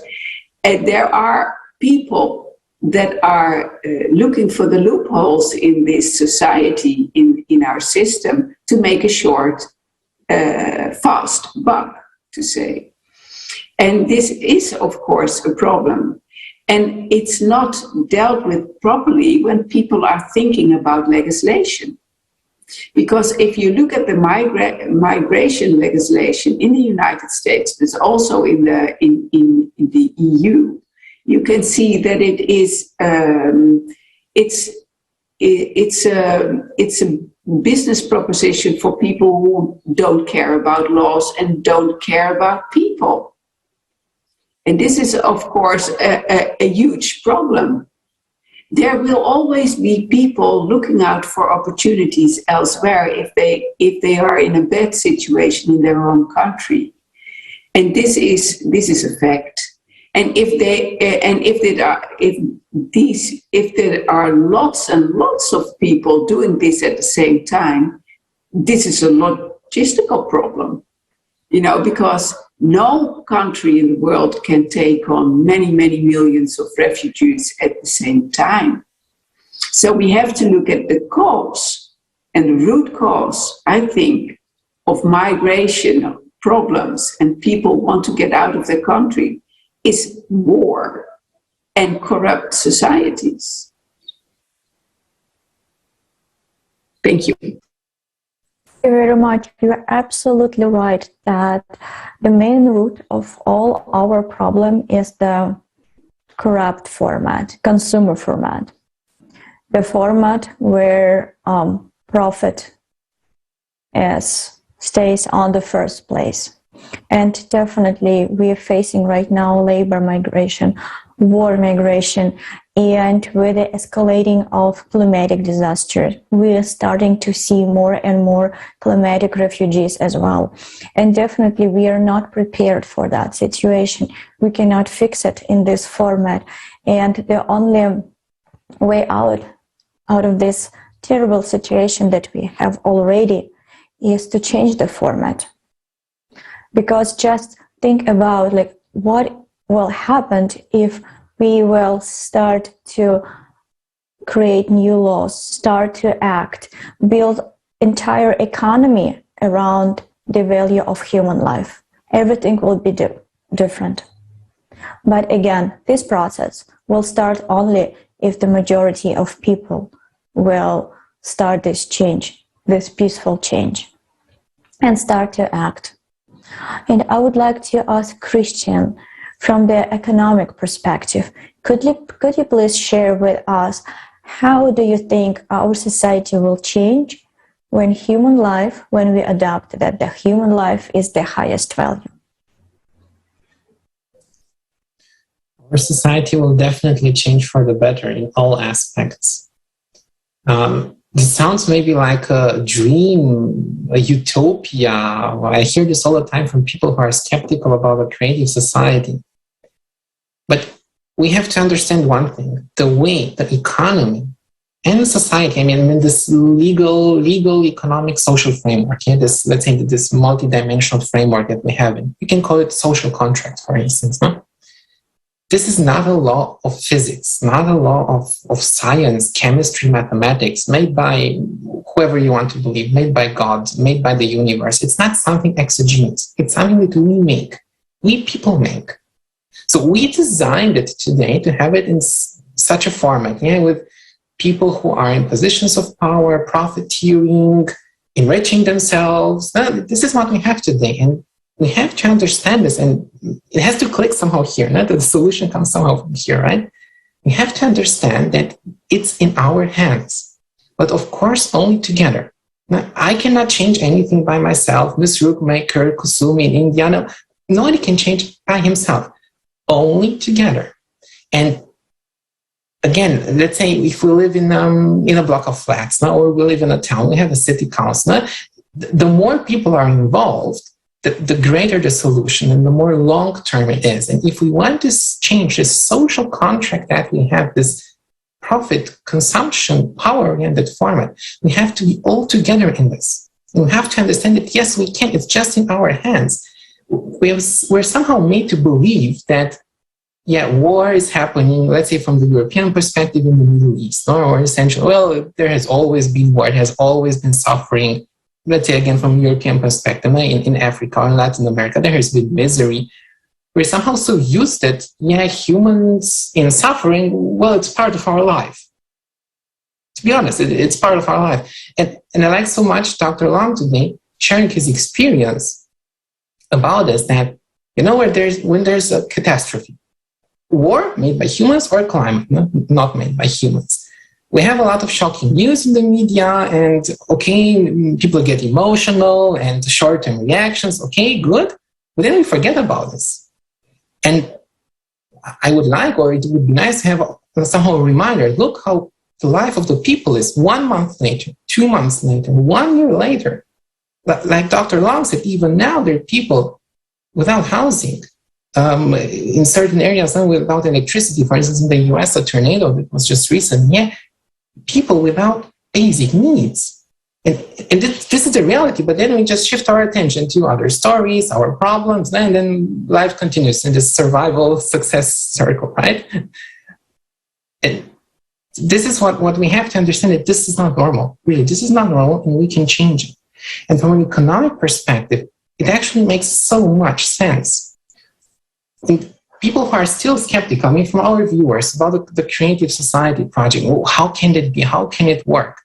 And there are people that are looking for the loopholes in this society, in our system, to make a short, fast buck, to say. And this is, of course, a problem. And it's not dealt with properly when people are thinking about legislation. Because if you look at the migration legislation in the United States, but also in the EU, you can see that it is it's a business proposition for people who don't care about laws and don't care about people. And this is, of course, a huge problem. There will always be people looking out for opportunities elsewhere if they are in a bad situation in their own country, and this is a fact. And if there are lots and lots of people doing this at the same time, this is a logistical problem, because no country in the world can take on many, many millions of refugees at the same time. So we have to look at the cause, and the root cause, I think, of migration problems and people want to get out of their country is war and corrupt societies. Thank you. Thank you very much. You're absolutely right that the main root of all our problem is the corrupt format, consumer format, the format where profit stays on the first place. And definitely we are facing right now labor migration, war migration, and with the escalating of climatic disasters, we are starting to see more and more climatic refugees as well. And definitely we are not prepared for that situation. We cannot fix it in this format. And the only way out of this terrible situation that we have already is to change the format. Because just think about like what will happen if we will start to create new laws, start to act, build entire economy around the value of human life. Everything will be different. But again, this process will start only if the majority of people will start this change, this peaceful change, and start to act. And I would like to ask Christian, from the economic perspective, could you please share with us how do you think our society will change when we adopt that the human life is the highest value? Our society will definitely change for the better in all aspects. This sounds maybe like a dream, a utopia. I hear this all the time from people who are skeptical about a creative society. But we have to understand one thing: the way the economy and the society, I mean this legal, economic, social framework, this, let's say, this multidimensional framework that we have, you can call it social contract, for instance, no? This is not a law of physics, not a law of science, chemistry, mathematics, made by whoever you want to believe, made by God, made by the universe. It's not something exogenous. It's something that we make, we people make. So we designed it today to have it in such a format, with people who are in positions of power, profiteering, enriching themselves. This is what we have today. And we have to understand this, and it has to click somehow here. Not that the solution comes somehow from here, right? We have to understand that it's in our hands, but of course, only together. Now, I cannot change anything by myself. Ms. Rookmaker, Kusumi in India, nobody can change by himself. Only together. And again, let's say if we live in a block of flats, or we live in a town, we have a city council. The more people are involved, the greater the solution and the more long-term it is. And if we want to change this social contract that we have, this profit, consumption, power-oriented format, we have to be all together in this. We have to understand that, yes, we can. It's just in our hands. We're somehow made to believe that, war is happening, let's say from the European perspective in the Middle East, or essentially, there has always been war, there has always been suffering. Let's say again from European perspective, in Africa or Latin America, there has been misery. We're somehow so used that, humans in suffering, it's part of our life. To be honest, it's part of our life. And I like so much Dr. Long today sharing his experience about this, that, when there's a catastrophe, war made by humans or climate, not made by humans. We have a lot of shocking news in the media, and people get emotional and short-term reactions. Okay, good. But then we forget about this. And I would like, or it would be nice to have somehow a reminder, look how the life of the people is 1 month later, 2 months later, 1 year later. Like Dr. Long said, even now there are people without housing, in certain areas without electricity. For instance, in the US, a tornado that was just recent, people without basic needs. And this is the reality, but then we just shift our attention to other stories, our problems, and then life continues in this survival success circle, right? And this is what we have to understand, that this is not normal. Really, this is not normal, and we can change it. And from an economic perspective, it actually makes so much sense. And people who are still skeptical, from our viewers, about the Creative Society project, how can it be? How can it work?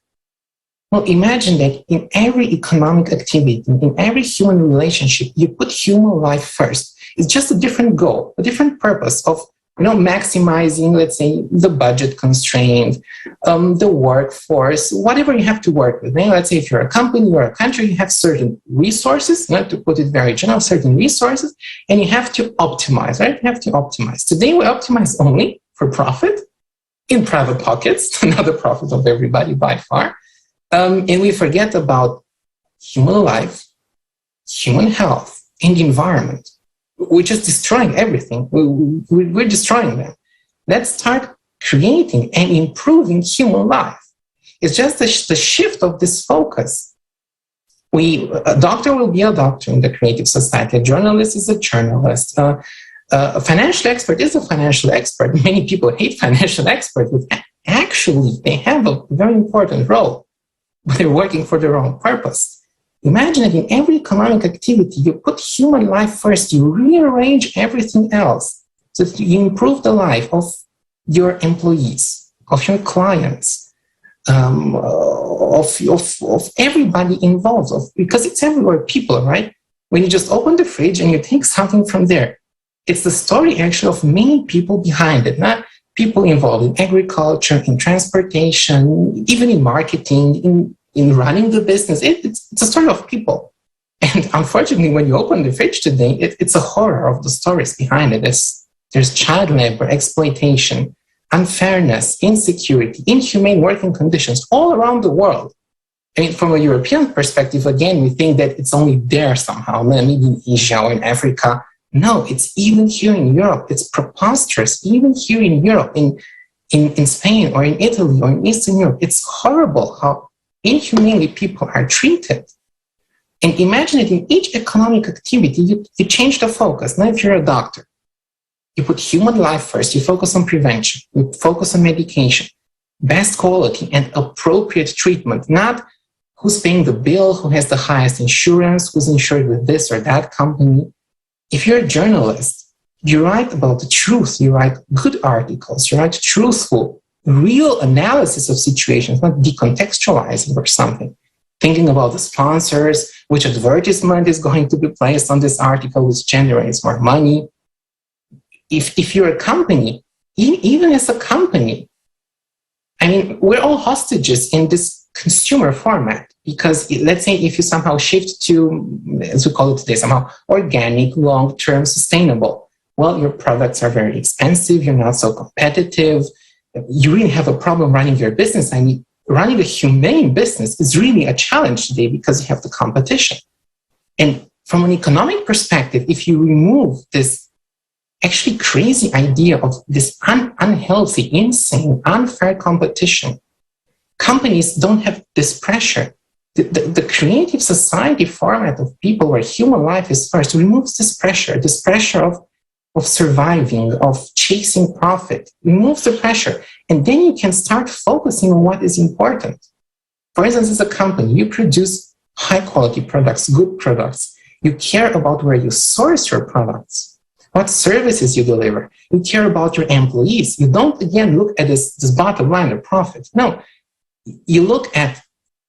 Well, imagine that in every economic activity, in every human relationship, you put human life first. It's just a different goal, a different purpose of maximizing, let's say, the budget constraint, the workforce, whatever you have to work with. Let's say if you're a company or a country, you have certain resources, to put it very general, certain resources, and you have to optimize, right? You have to optimize. Today, we optimize only for profit in private pockets, not the profit of everybody by far. And we forget about human life, human health, and the environment. We're just destroying everything. We're destroying them. Let's start creating and improving human life. It's just the shift of this focus. A doctor will be a doctor in the creative society. A journalist is a journalist. A financial expert is a financial expert. Many people hate financial experts, but actually they have a very important role, but they're working for the wrong purpose. Imagine that in every economic activity, you put human life first, you rearrange everything else so that you improve the life of your employees, of your clients, of everybody involved, because it's everywhere, people, right? When you just open the fridge and you take something from there, it's the story actually of many people behind it, not people involved in agriculture, in transportation, even in marketing, in running the business. It's a story of people. And unfortunately, when you open the fridge today, it's a horror of the stories behind it. There's child labor, exploitation, unfairness, insecurity, inhumane working conditions all around the world. I mean, from a European perspective, again, we think that it's only there somehow, maybe in Asia or in Africa. No, it's even here in Europe. It's preposterous. Even here in Europe, in Spain or in Italy or in Eastern Europe, it's horrible how inhumanely people are treated. And imagine it in each economic activity, you change the focus. Now, if you're a doctor, you put human life first, you focus on prevention, you focus on medication, best quality and appropriate treatment, not who's paying the bill, who has the highest insurance, who's insured with this or that company. If you're a journalist, you write about the truth, you write good articles, you write truthful, real analysis of situations, not decontextualizing or something. Thinking about the sponsors, which advertisement is going to be placed on this article, which generates more money. If you're a company, even as a company, I mean, we're all hostages in this consumer format, because let's say if you somehow shift to, as we call it today, somehow organic, long-term, sustainable, well, your products are very expensive, you're not so competitive, you really have a problem running your business. I mean, running a humane business is really a challenge today because you have the competition. And from an economic perspective, if you remove this actually crazy idea of this unhealthy, insane, unfair competition, companies don't have this pressure. The creative society format of people where human life is first removes this pressure of surviving, of chasing profit, removes the pressure. And then you can start focusing on what is important. For instance, as a company, you produce high quality products, good products. You care about where you source your products, what services you deliver. You care about your employees. You don't, again, look at this bottom line, the profit. No, you look at,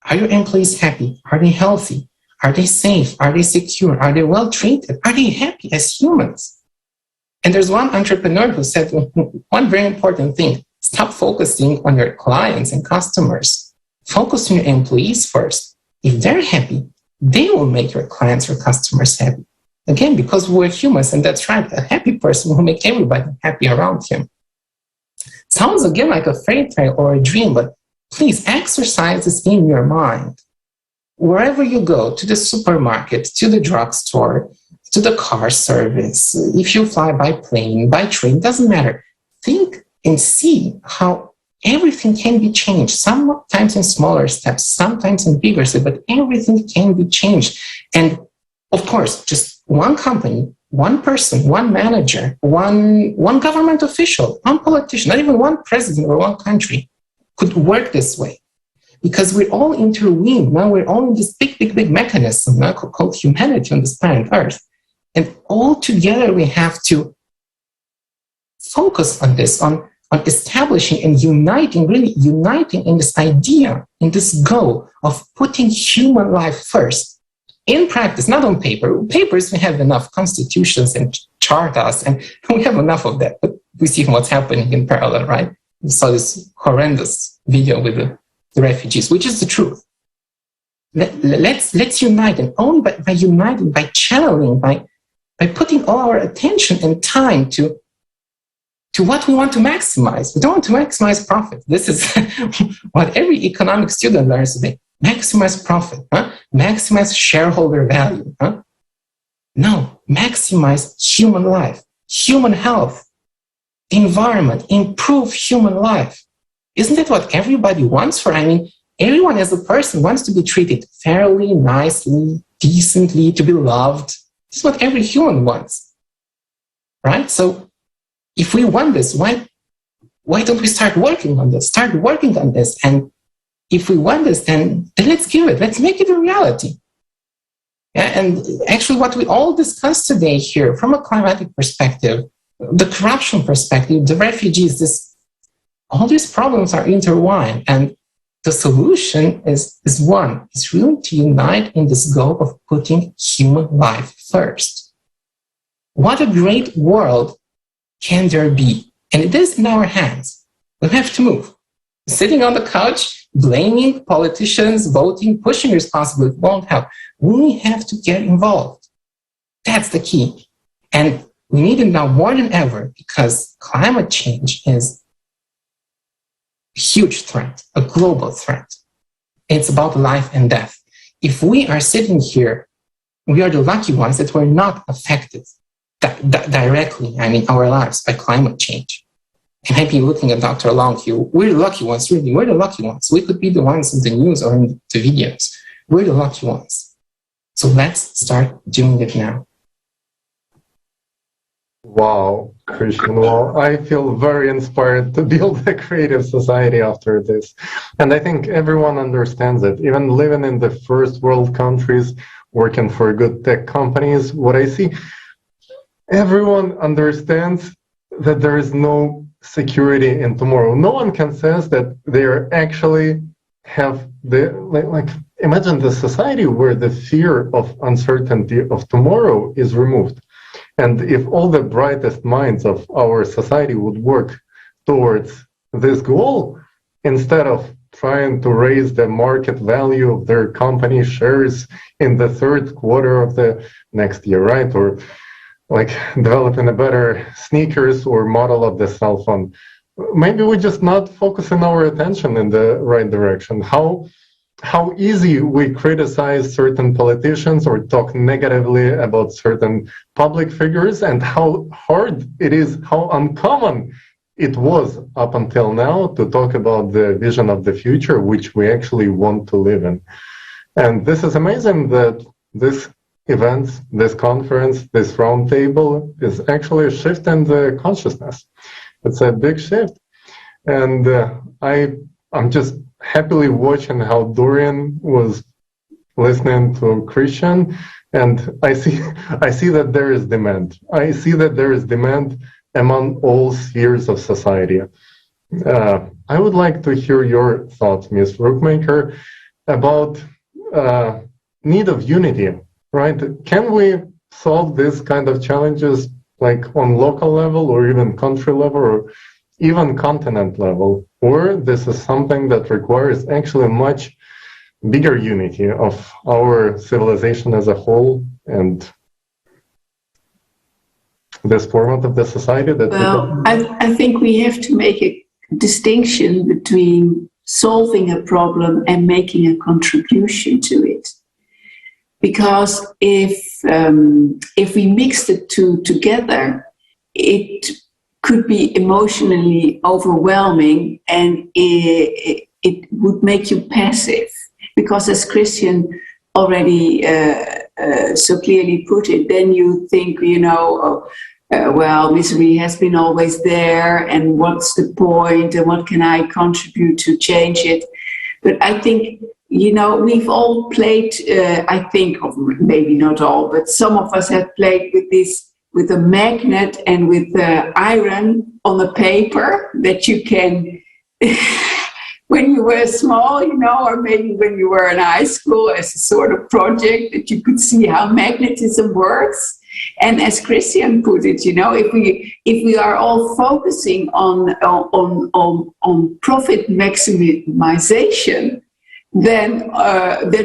are your employees happy? Are they healthy? Are they safe? Are they secure? Are they well treated? Are they happy as humans? And there's one entrepreneur who said one very important thing: stop focusing on your clients and customers. Focus on your employees first. If they're happy, they will make your clients or customers happy. Again, because we're humans, and that's right, a happy person will make everybody happy around him. Sounds again like a fairy tale or a dream, but please exercise this in your mind. Wherever you go, to the supermarket, to the drugstore, to the car service, if you fly by plane, by train, doesn't matter. Think and see how everything can be changed, sometimes in smaller steps, sometimes in bigger steps, but everything can be changed. And of course, just one company, one person, one manager, one government official, one politician, not even one president or one country could work this way. Because we're all interweaved. Now we're all in this big mechanism now called humanity on this planet Earth. And all together we have to focus on this, on establishing and really uniting in this idea, in this goal of putting human life first. In practice, not on paper. Papers, we have enough constitutions and charters, and we have enough of that. But we see what's happening in parallel, right? We saw this horrendous video with the refugees, which is the truth. Let's unite, and only by uniting, by channeling, by putting all our attention and time to what we want to maximize. We don't want to maximize profit. This is what every economic student learns today. Maximize profit, maximize shareholder value. No, maximize human life, human health, environment, improve human life. Isn't that what everybody wants for? I mean, everyone as a person wants to be treated fairly, nicely, decently, to be loved. This is what every human wants, right? So if we want this, why don't we start working on this? Start working on this. And if we want this, then let's give it. Let's make it a reality. Yeah, and actually what we all discussed today here, from a climatic perspective, the corruption perspective, the refugees, all these problems are intertwined. And the solution is one. It's really to unite in this goal of putting human life first. What a great world can there be? And it is in our hands. We have to move. Sitting on the couch, blaming politicians, voting, pushing responsibility won't help. We have to get involved. That's the key. And we need it now more than ever, because climate change is a huge threat, a global threat. It's about life and death. If we are sitting here, we are the lucky ones that were not affected directly, our lives, by climate change. And maybe looking at Dr. Long here, we're the lucky ones, really. We're the lucky ones. We could be the ones in the news or in the videos. We're the lucky ones. So let's start doing it now. Wow, Christian. Well, I feel very inspired to build a creative society after this. And I think everyone understands it. Even living in the first world countries, working for good tech companies, what I see, everyone understands that there is no security in tomorrow. No one can say that they are actually have the, imagine the society where the fear of uncertainty of tomorrow is removed. And if all the brightest minds of our society would work towards this goal, instead of trying to raise the market value of their company shares in the third quarter of the next year, right? Or developing a better sneakers or model of the cell phone. Maybe we're just not focusing our attention in the right direction. How easy we criticize certain politicians or talk negatively about certain public figures, and how hard it is, how uncommon it was up until now to talk about the vision of the future, which we actually want to live in. And this is amazing that this event, this conference, this roundtable is actually a shift in the consciousness. It's a big shift. And I'm just happily watching how Dorian was listening to Christian, and I see that there is demand. I see that there is demand among all spheres of society. I would like to hear your thoughts, Ms. Rookmaker, about need of unity, right? Can we solve this kind of challenges on local level or even country level or even continent level? Or this is something that requires actually much bigger unity of our civilization as a whole and this format of the society that I think we have to make a distinction between solving a problem and making a contribution to it. Because if we mix the two together, it could be emotionally overwhelming, and it would make you passive. Because as Christian already so clearly put it, then you think, well, misery has been always there, and what's the point, and what can I contribute to change it? But I think, we've all played, I think, or maybe not all, but some of us have played with a magnet and with iron on the paper that you can, when you were small, or maybe when you were in high school, as a sort of project that you could see how magnetism works. And as Christian put it, if we are all focusing on profit maximization, then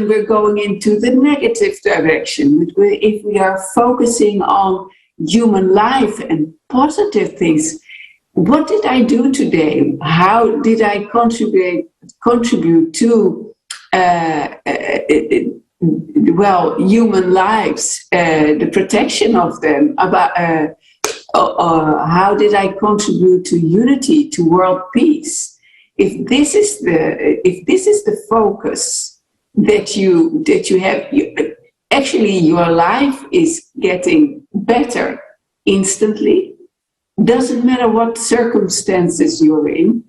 we're going into the negative direction. But if we are focusing on human life and positive things, what did I do today? How did I contribute to human lives, the protection of them? How did I contribute to unity, to world peace? if this is the focus that you have, actually your life is getting better instantly. Doesn't matter what circumstances you're in,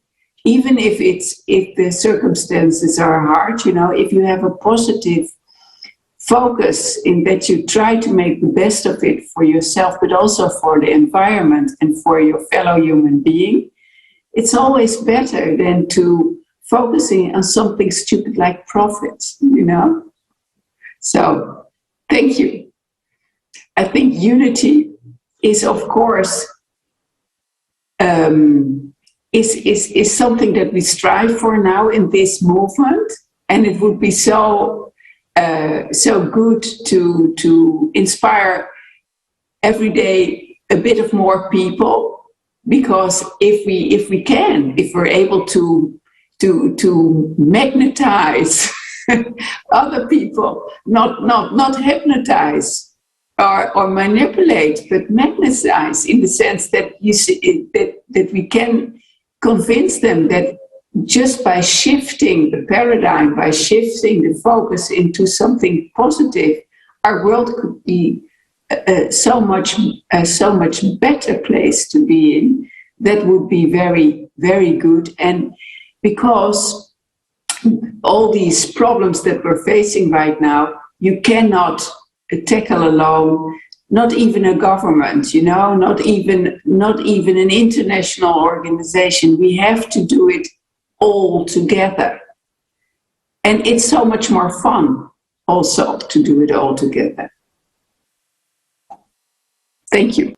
even if the circumstances are hard. If you have a positive focus in that you try to make the best of it for yourself, but also for the environment and for your fellow human being, it's always better than to focusing on something stupid like profits, So, thank you. I think unity is, of course, is something that we strive for now in this movement, and it would be so good to inspire every day a bit of more people. Because if we're able to magnetize other people, not hypnotize or manipulate, but magnetize in the sense that you see that we can convince them that just by shifting the paradigm, by shifting the focus into something positive, our world could be so much better place to be in. That would be very, very good. And because all these problems that we're facing right now, you cannot tackle alone. Not even a government, not even an international organization. We have to do it all together. And it's so much more fun also to do it all together. Thank you.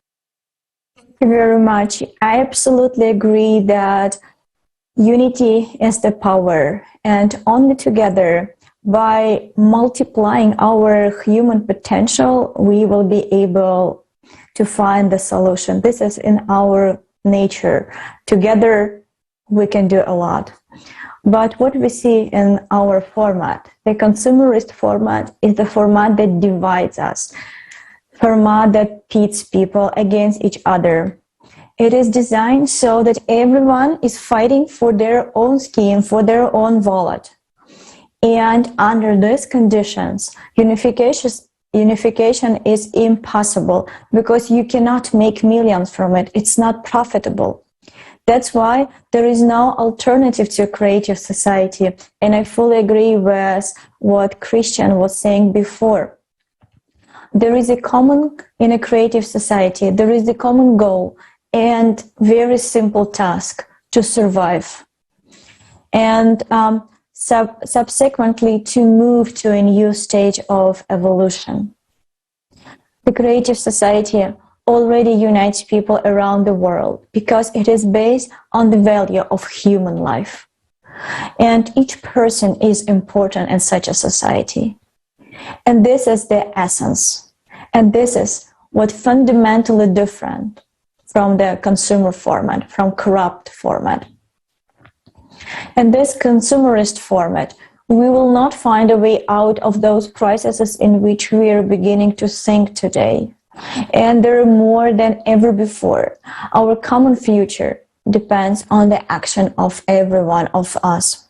Thank you very much. I absolutely agree that unity is the power, and only together, by multiplying our human potential, we will be able to find the solution. This is in our nature. Together, we can do a lot. But what we see in our format, the consumerist format, is the format that divides us, format that pits people against each other. It is designed so that everyone is fighting for their own skin, for their own wallet. And under these conditions, unification is impossible because you cannot make millions from it. It's not profitable. That's why there is no alternative to a creative society. And I fully agree with what Christian was saying before. There is a common, in a creative society, there is a common goal and very simple task to survive. And subsequently to move to a new stage of evolution. The creative society already unites people around the world because it is based on the value of human life. And each person is important in such a society. And this is the essence. And this is what fundamentally different from the consumer format, from corrupt format. In this consumerist format, we will not find a way out of those crises in which we are beginning to sink today. And there are more than ever before. Our common future depends on the action of every one of us.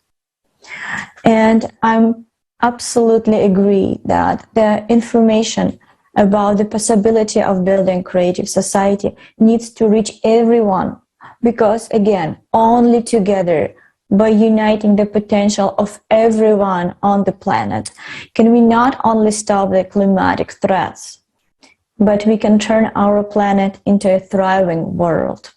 And I'm absolutely agree that the information about the possibility of building creative society needs to reach everyone. Because again, only together, by uniting the potential of everyone on the planet, can we not only stop the climatic threats, but we can turn our planet into a thriving world.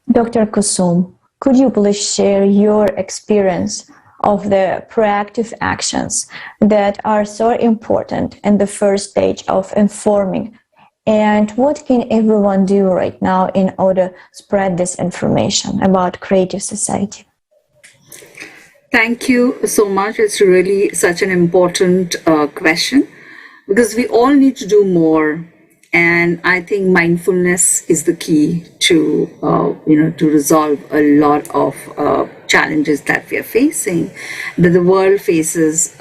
Dr. Kusum, could you please share your experience of the proactive actions that are so important in the first stage of informing? And what can everyone do right now in order to spread this information about creative society? Thank you so much. It's really such an important question because we all need to do more. And I think mindfulness is the key to, to resolve a lot of challenges that we are facing, that the world faces,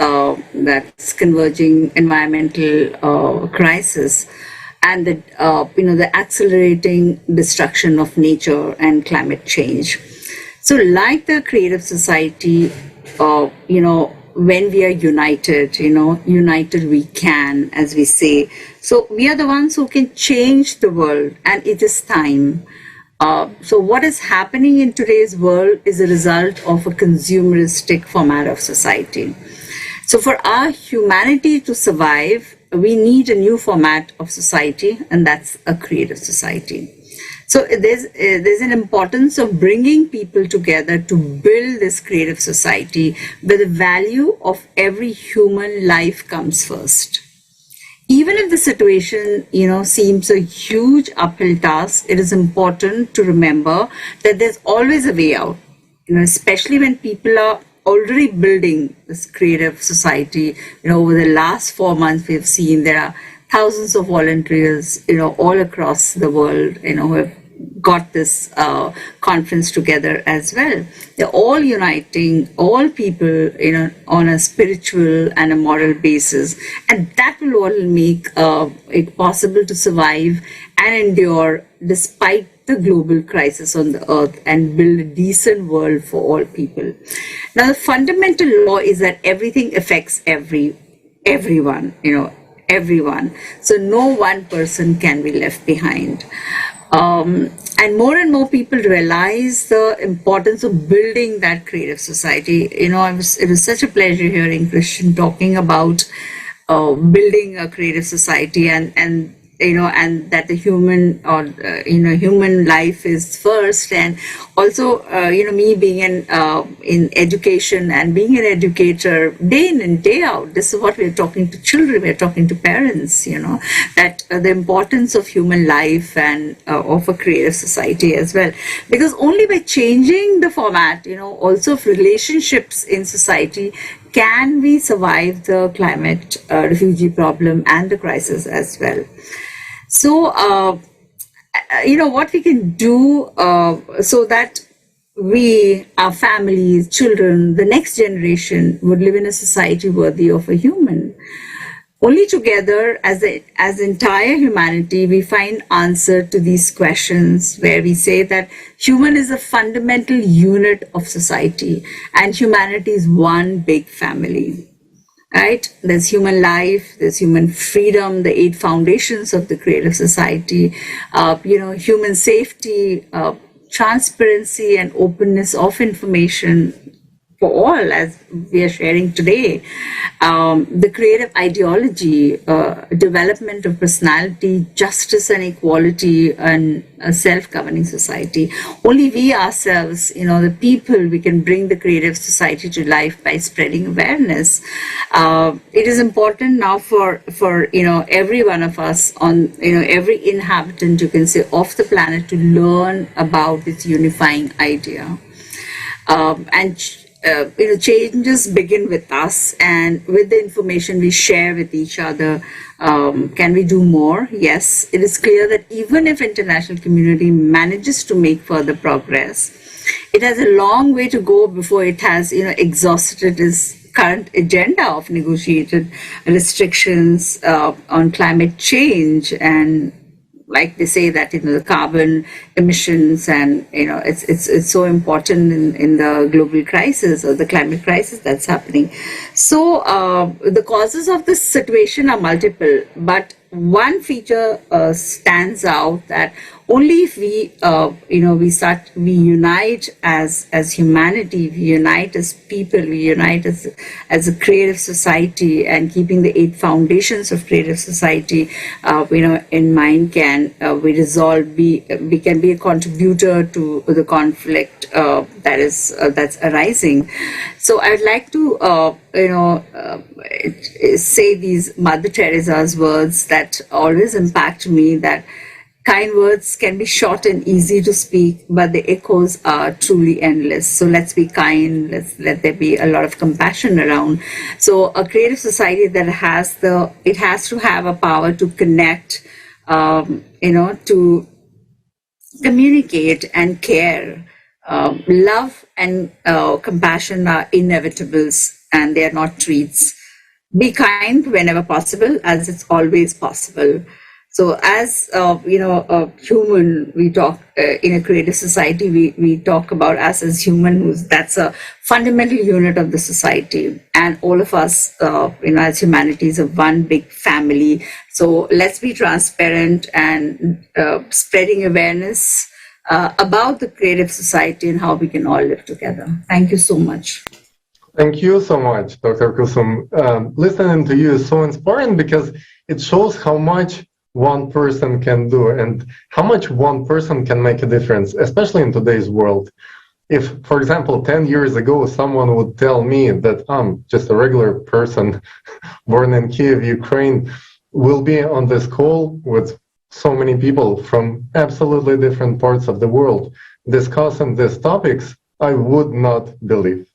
that's converging environmental crisis. and the accelerating destruction of nature and climate change. So like the creative society, when we are united, united we can, as we say. So we are the ones who can change the world, and it is time. So what is happening in today's world is a result of a consumeristic format of society. So for our humanity to survive, we need a new format of society, and that's a creative society. So there's an importance of bringing people together to build this creative society where the value of every human life comes first. Even if the situation, seems a huge uphill task, it is important to remember that there's always a way out, especially when people are already building this creative society. Over the last 4 months, we've seen there are thousands of volunteers, all across the world, who have got this conference together as well. They're all uniting all people, on a spiritual and a moral basis, and that will all make it possible to survive and endure despite the global crisis on the earth, and build a decent world for all people. Now, the fundamental law is that everything affects everyone, everyone. So no one person can be left behind. And more people realize the importance of building that creative society. It was such a pleasure hearing Christian talking about building a creative society, and that the human life is first. And also, me being in education and being an educator day in and day out, this is what we're talking to children, we're talking to parents, that the importance of human life and of a creative society as well. Because only by changing the format, also of relationships in society, can we survive the climate refugee problem and the crisis as well. So, what we can do so that we, our families, children, the next generation would live in a society worthy of a human. Only together, as entire humanity, we find answer to these questions, where we say that human is a fundamental unit of society, and humanity is one big family. Right? There's human life, there's human freedom, the 8 foundations of the creative society, human safety, transparency and openness of information for all, as we are sharing today, the creative ideology, development of personality, justice and equality, and a self-governing society. Only we ourselves, the people, we can bring the creative society to life by spreading awareness. It is important now for every one of us, on every inhabitant, you can say, of the planet, to learn about this unifying idea. Changes begin with us, and with the information we share with each other. Can we do more? Yes, it is clear that even if international community manages to make further progress, it has a long way to go before it has, exhausted its current agenda of negotiated restrictions on climate change, and like they say that the carbon emissions, and it's so important in the global crisis or the climate crisis that's happening. So the causes of this situation are multiple, but one feature stands out, that only if we we unite as humanity, we unite as people, we unite as a creative society, and keeping the 8 foundations of creative society in mind, can we can be a contributor to the conflict that's arising. So I'd like to say these Mother Teresa's words that always impact me, that kind words can be short and easy to speak, but the echoes are truly endless. So let's be kind, let there be a lot of compassion around. So a creative society that has to have a power to connect, to communicate and care. Love and compassion are inevitables, and they are not treats. Be kind whenever possible, as it's always possible. So as a human, we talk in a creative society. We talk about us as human. That's a fundamental unit of the society, and all of us, as humanity, is a one big family. So let's be transparent and spreading awareness about the creative society and how we can all live together. Thank you so much. Thank you so much, Dr. Kusum. Listening to you is so inspiring because it shows how much one person can do and how much one person can make a difference, especially in today's world. If, for example, 10 years ago, someone would tell me that I'm just a regular person born in Kiev, Ukraine, will be on this call with so many people from absolutely different parts of the world discussing these topics, I would not believe.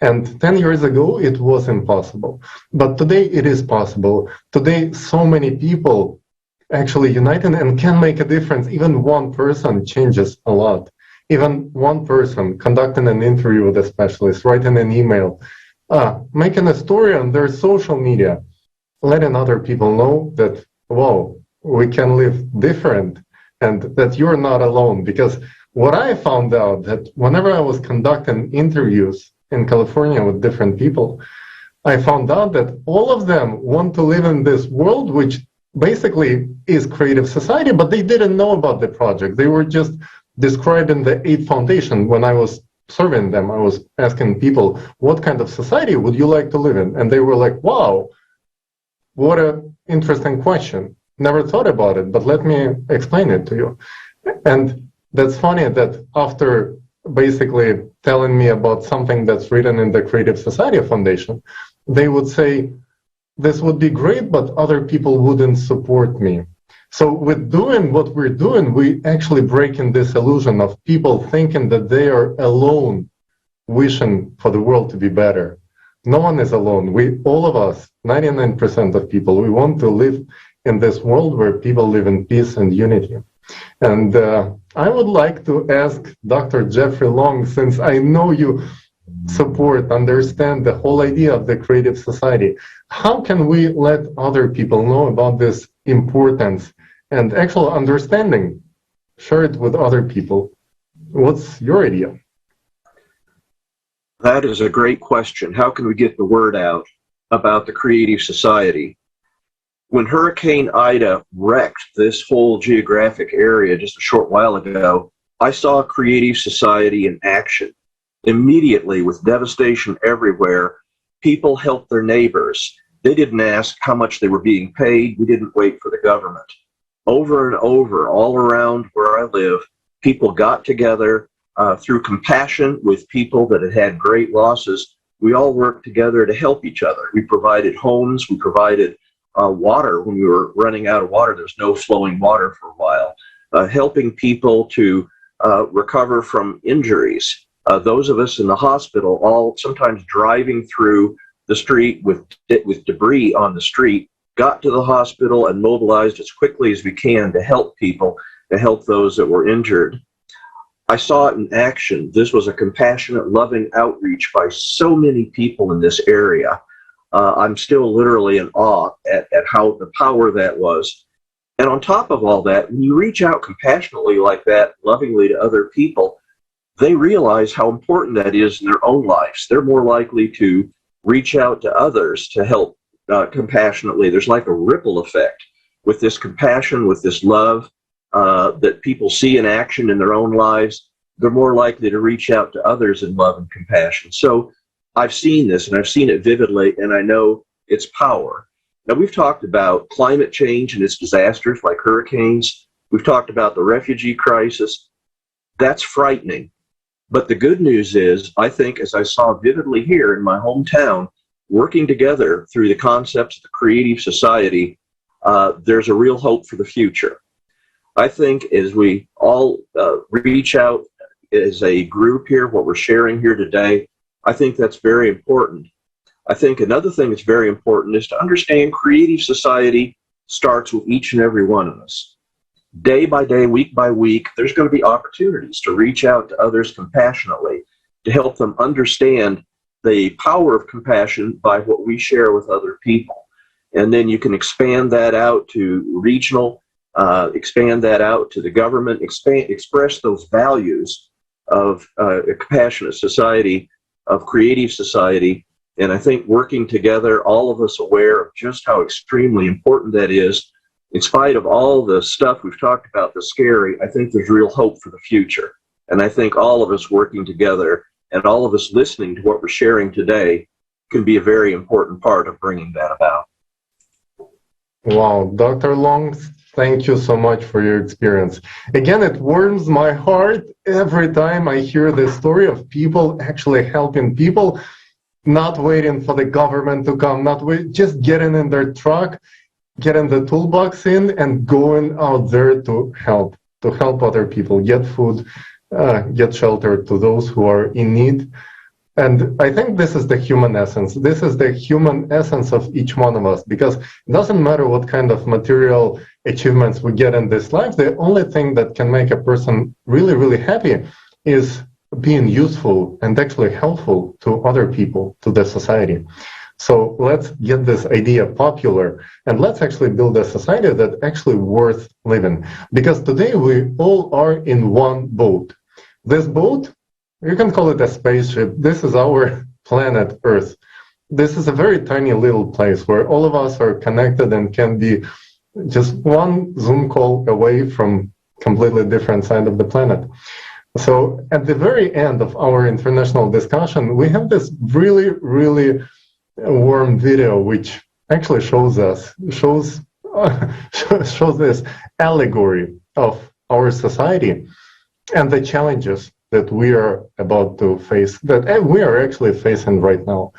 And 10 years ago, it was impossible. But today it is possible. Today, so many people actually united and can make a difference. Even one person changes a lot. Even one person conducting an interview with a specialist, writing an email, making a story on their social media, letting other people know that, whoa, we can live different and that you're not alone. Because what I found out that whenever I was conducting interviews in California with different people, I found out that all of them want to live in this world, which basically is creative society, but they didn't know about the project. They were just describing the 8 Foundation. When I was serving them, I was asking people, what kind of society would you like to live in? And they were like, wow, what an interesting question. Never thought about it, but let me explain it to you. And that's funny that after basically telling me about something that's written in the Creative Society Foundation, they would say, this would be great, but other people wouldn't support me. So with doing what we're doing, we actually breaking this illusion of people thinking that they are alone, wishing for the world to be better. No one is alone. We, all of us, 99% of people, we want to live in this world where people live in peace and unity. And I would like to ask Dr. Jeffrey Long, since I know you support, understand the whole idea of the creative society, how can we let other people know about this importance and actual understanding? Share it with other people. What's your idea? That is a great question. How can we get the word out about the creative society? When Hurricane Ida wrecked this whole geographic area just a short while ago, I saw creative society in action. Immediately, with devastation everywhere, people helped their neighbors. They didn't ask how much they were being paid. We didn't wait for the government. Over and over, all around where I live, people got together through compassion with people that had had great losses. We all worked together to help each other. We provided homes. We provided water when we were running out of water. There's no flowing water for a while. Helping people to recover from injuries. Those of us in the hospital, all sometimes driving through the street with debris on the street, got to the hospital and mobilized as quickly as we can to help people, to help those that were injured. I saw it in action. This was a compassionate, loving outreach by so many people in this area. I'm still literally in awe at how the power that was. And on top of all that, when you reach out compassionately like that, lovingly to other people, they realize how important that is in their own lives. They're more likely to reach out to others to help compassionately. There's like a ripple effect with this compassion, with this love that people see in action in their own lives. They're more likely to reach out to others in love and compassion. So I've seen this, and I've seen it vividly, and I know its power. Now, we've talked about climate change and its disasters like hurricanes. We've talked about the refugee crisis. That's frightening. But the good news is, I think, as I saw vividly here in my hometown, working together through the concepts of the creative society, there's a real hope for the future. I think as we all reach out as a group here, what we're sharing here today, I think that's very important. I think another thing that's very important is to understand creative society starts with each and every one of us. Day by day, week by week, there's going to be opportunities to reach out to others compassionately, to help them understand the power of compassion by what we share with other people. And then you can expand that out to regional expand that out to the government, express those values of a compassionate society, of creative society. And I think working together, all of us aware of just how extremely important that is, in spite of all the stuff we've talked about that's scary, I think there's real hope for the future. And I think all of us working together and all of us listening to what we're sharing today can be a very important part of bringing that about. Wow, Dr. Long, thank you so much for your experience. Again, it warms my heart every time I hear the story of people actually helping people, not waiting for the government to come, just getting in their truck, getting the toolbox in and going out there to help other people, get food, get shelter to those who are in need. And I think this is the human essence. This is the human essence of each one of us, because it doesn't matter what kind of material achievements we get in this life. The only thing that can make a person really, really happy is being useful and actually helpful to other people, to the society. So let's get this idea popular and let's actually build a society that's actually worth living. Because today we all are in one boat. This boat, you can call it a spaceship. This is our planet Earth. This is a very tiny little place where all of us are connected and can be just one Zoom call away from completely different side of the planet. So at the very end of our international discussion, we have this really, really warm video which actually shows this allegory of our society and the challenges that we are about to face, that we are actually facing right now.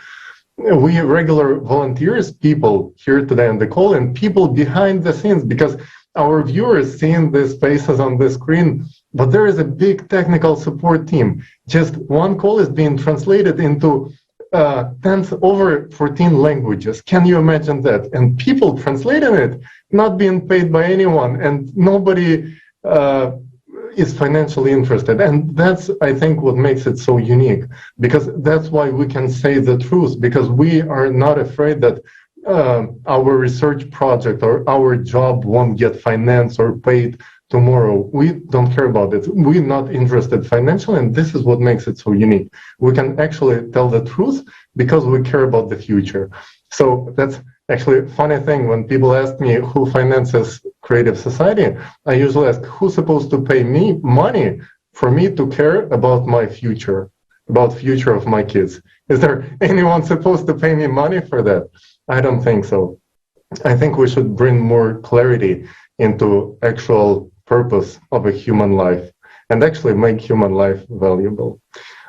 We regular volunteers, people here today on the call, and people behind the scenes, because our viewers seeing these faces on the screen, but there is a big technical support team. Just one call is being translated into over 14 languages. Can you imagine that? And people translating it, not being paid by anyone, and nobody is financially interested. And that's, I think, what makes it so unique, because that's why we can say the truth, because we are not afraid that our research project or our job won't get financed or paid tomorrow. We don't care about it. We're not interested financially, and this is what makes it so unique. We can actually tell the truth because we care about the future. So that's actually a funny thing. When people ask me who finances Creative Society, I usually ask, who's supposed to pay me money for me to care about my future, about future of my kids? Is there anyone supposed to pay me money for that? I don't think so. I think we should bring more clarity into actual purpose of a human life and actually make human life valuable.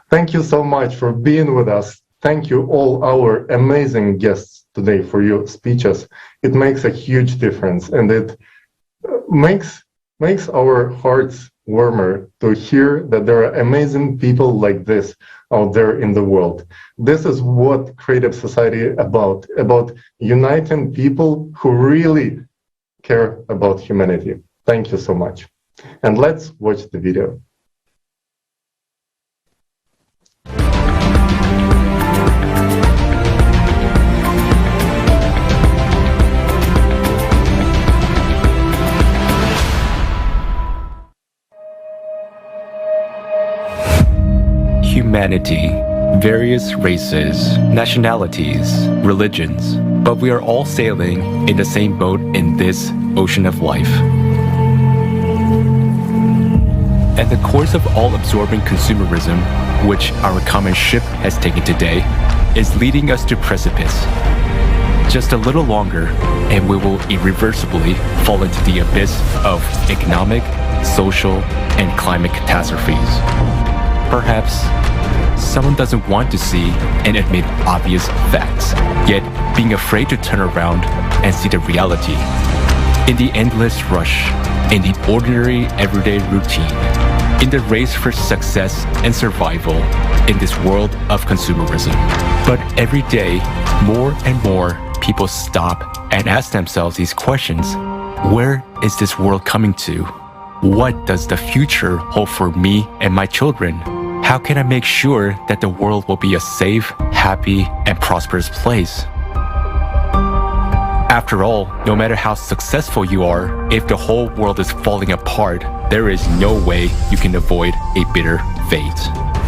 Thank you so much for being with us. Thank you all our amazing guests today for your speeches. It makes a huge difference, and it makes our hearts warmer to hear that there are amazing people like this out there in the world. This is what Creative Society is about uniting people who really care about humanity. Thank you so much. And let's watch the video. Humanity, various races, nationalities, religions, but we are all sailing in the same boat in this ocean of life. At the course of all-absorbing consumerism, which our common ship has taken today, is leading us to precipice. Just a little longer, and we will irreversibly fall into the abyss of economic, social, and climate catastrophes. Perhaps someone doesn't want to see and admit obvious facts, yet being afraid to turn around and see the reality. In the endless rush, in the ordinary everyday routine, in the race for success and survival in this world of consumerism. But every day, more and more people stop and ask themselves these questions. Where is this world coming to? What does the future hold for me and my children? How can I make sure that the world will be a safe, happy, and prosperous place? After all, no matter how successful you are, if the whole world is falling apart, there is no way you can avoid a bitter fate.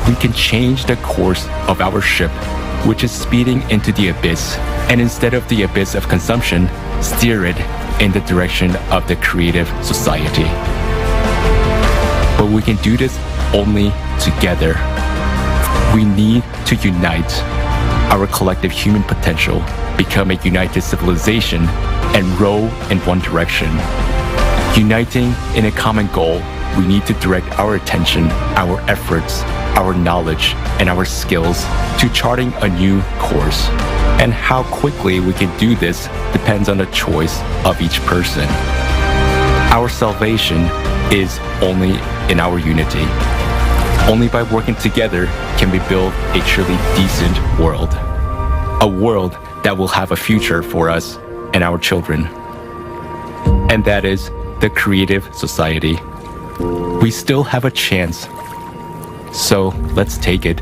We can change the course of our ship, which is speeding into the abyss, and instead of the abyss of consumption, steer it in the direction of the creative society. But we can do this only together. We need to unite our collective human potential, become a united civilization, and row in one direction. Uniting in a common goal, we need to direct our attention, our efforts, our knowledge, and our skills to charting a new course. And how quickly we can do this depends on the choice of each person. Our salvation is only in our unity. Only by working together can we build a truly decent world. A world that will have a future for us and our children. And that is the creative society. We still have a chance. So let's take it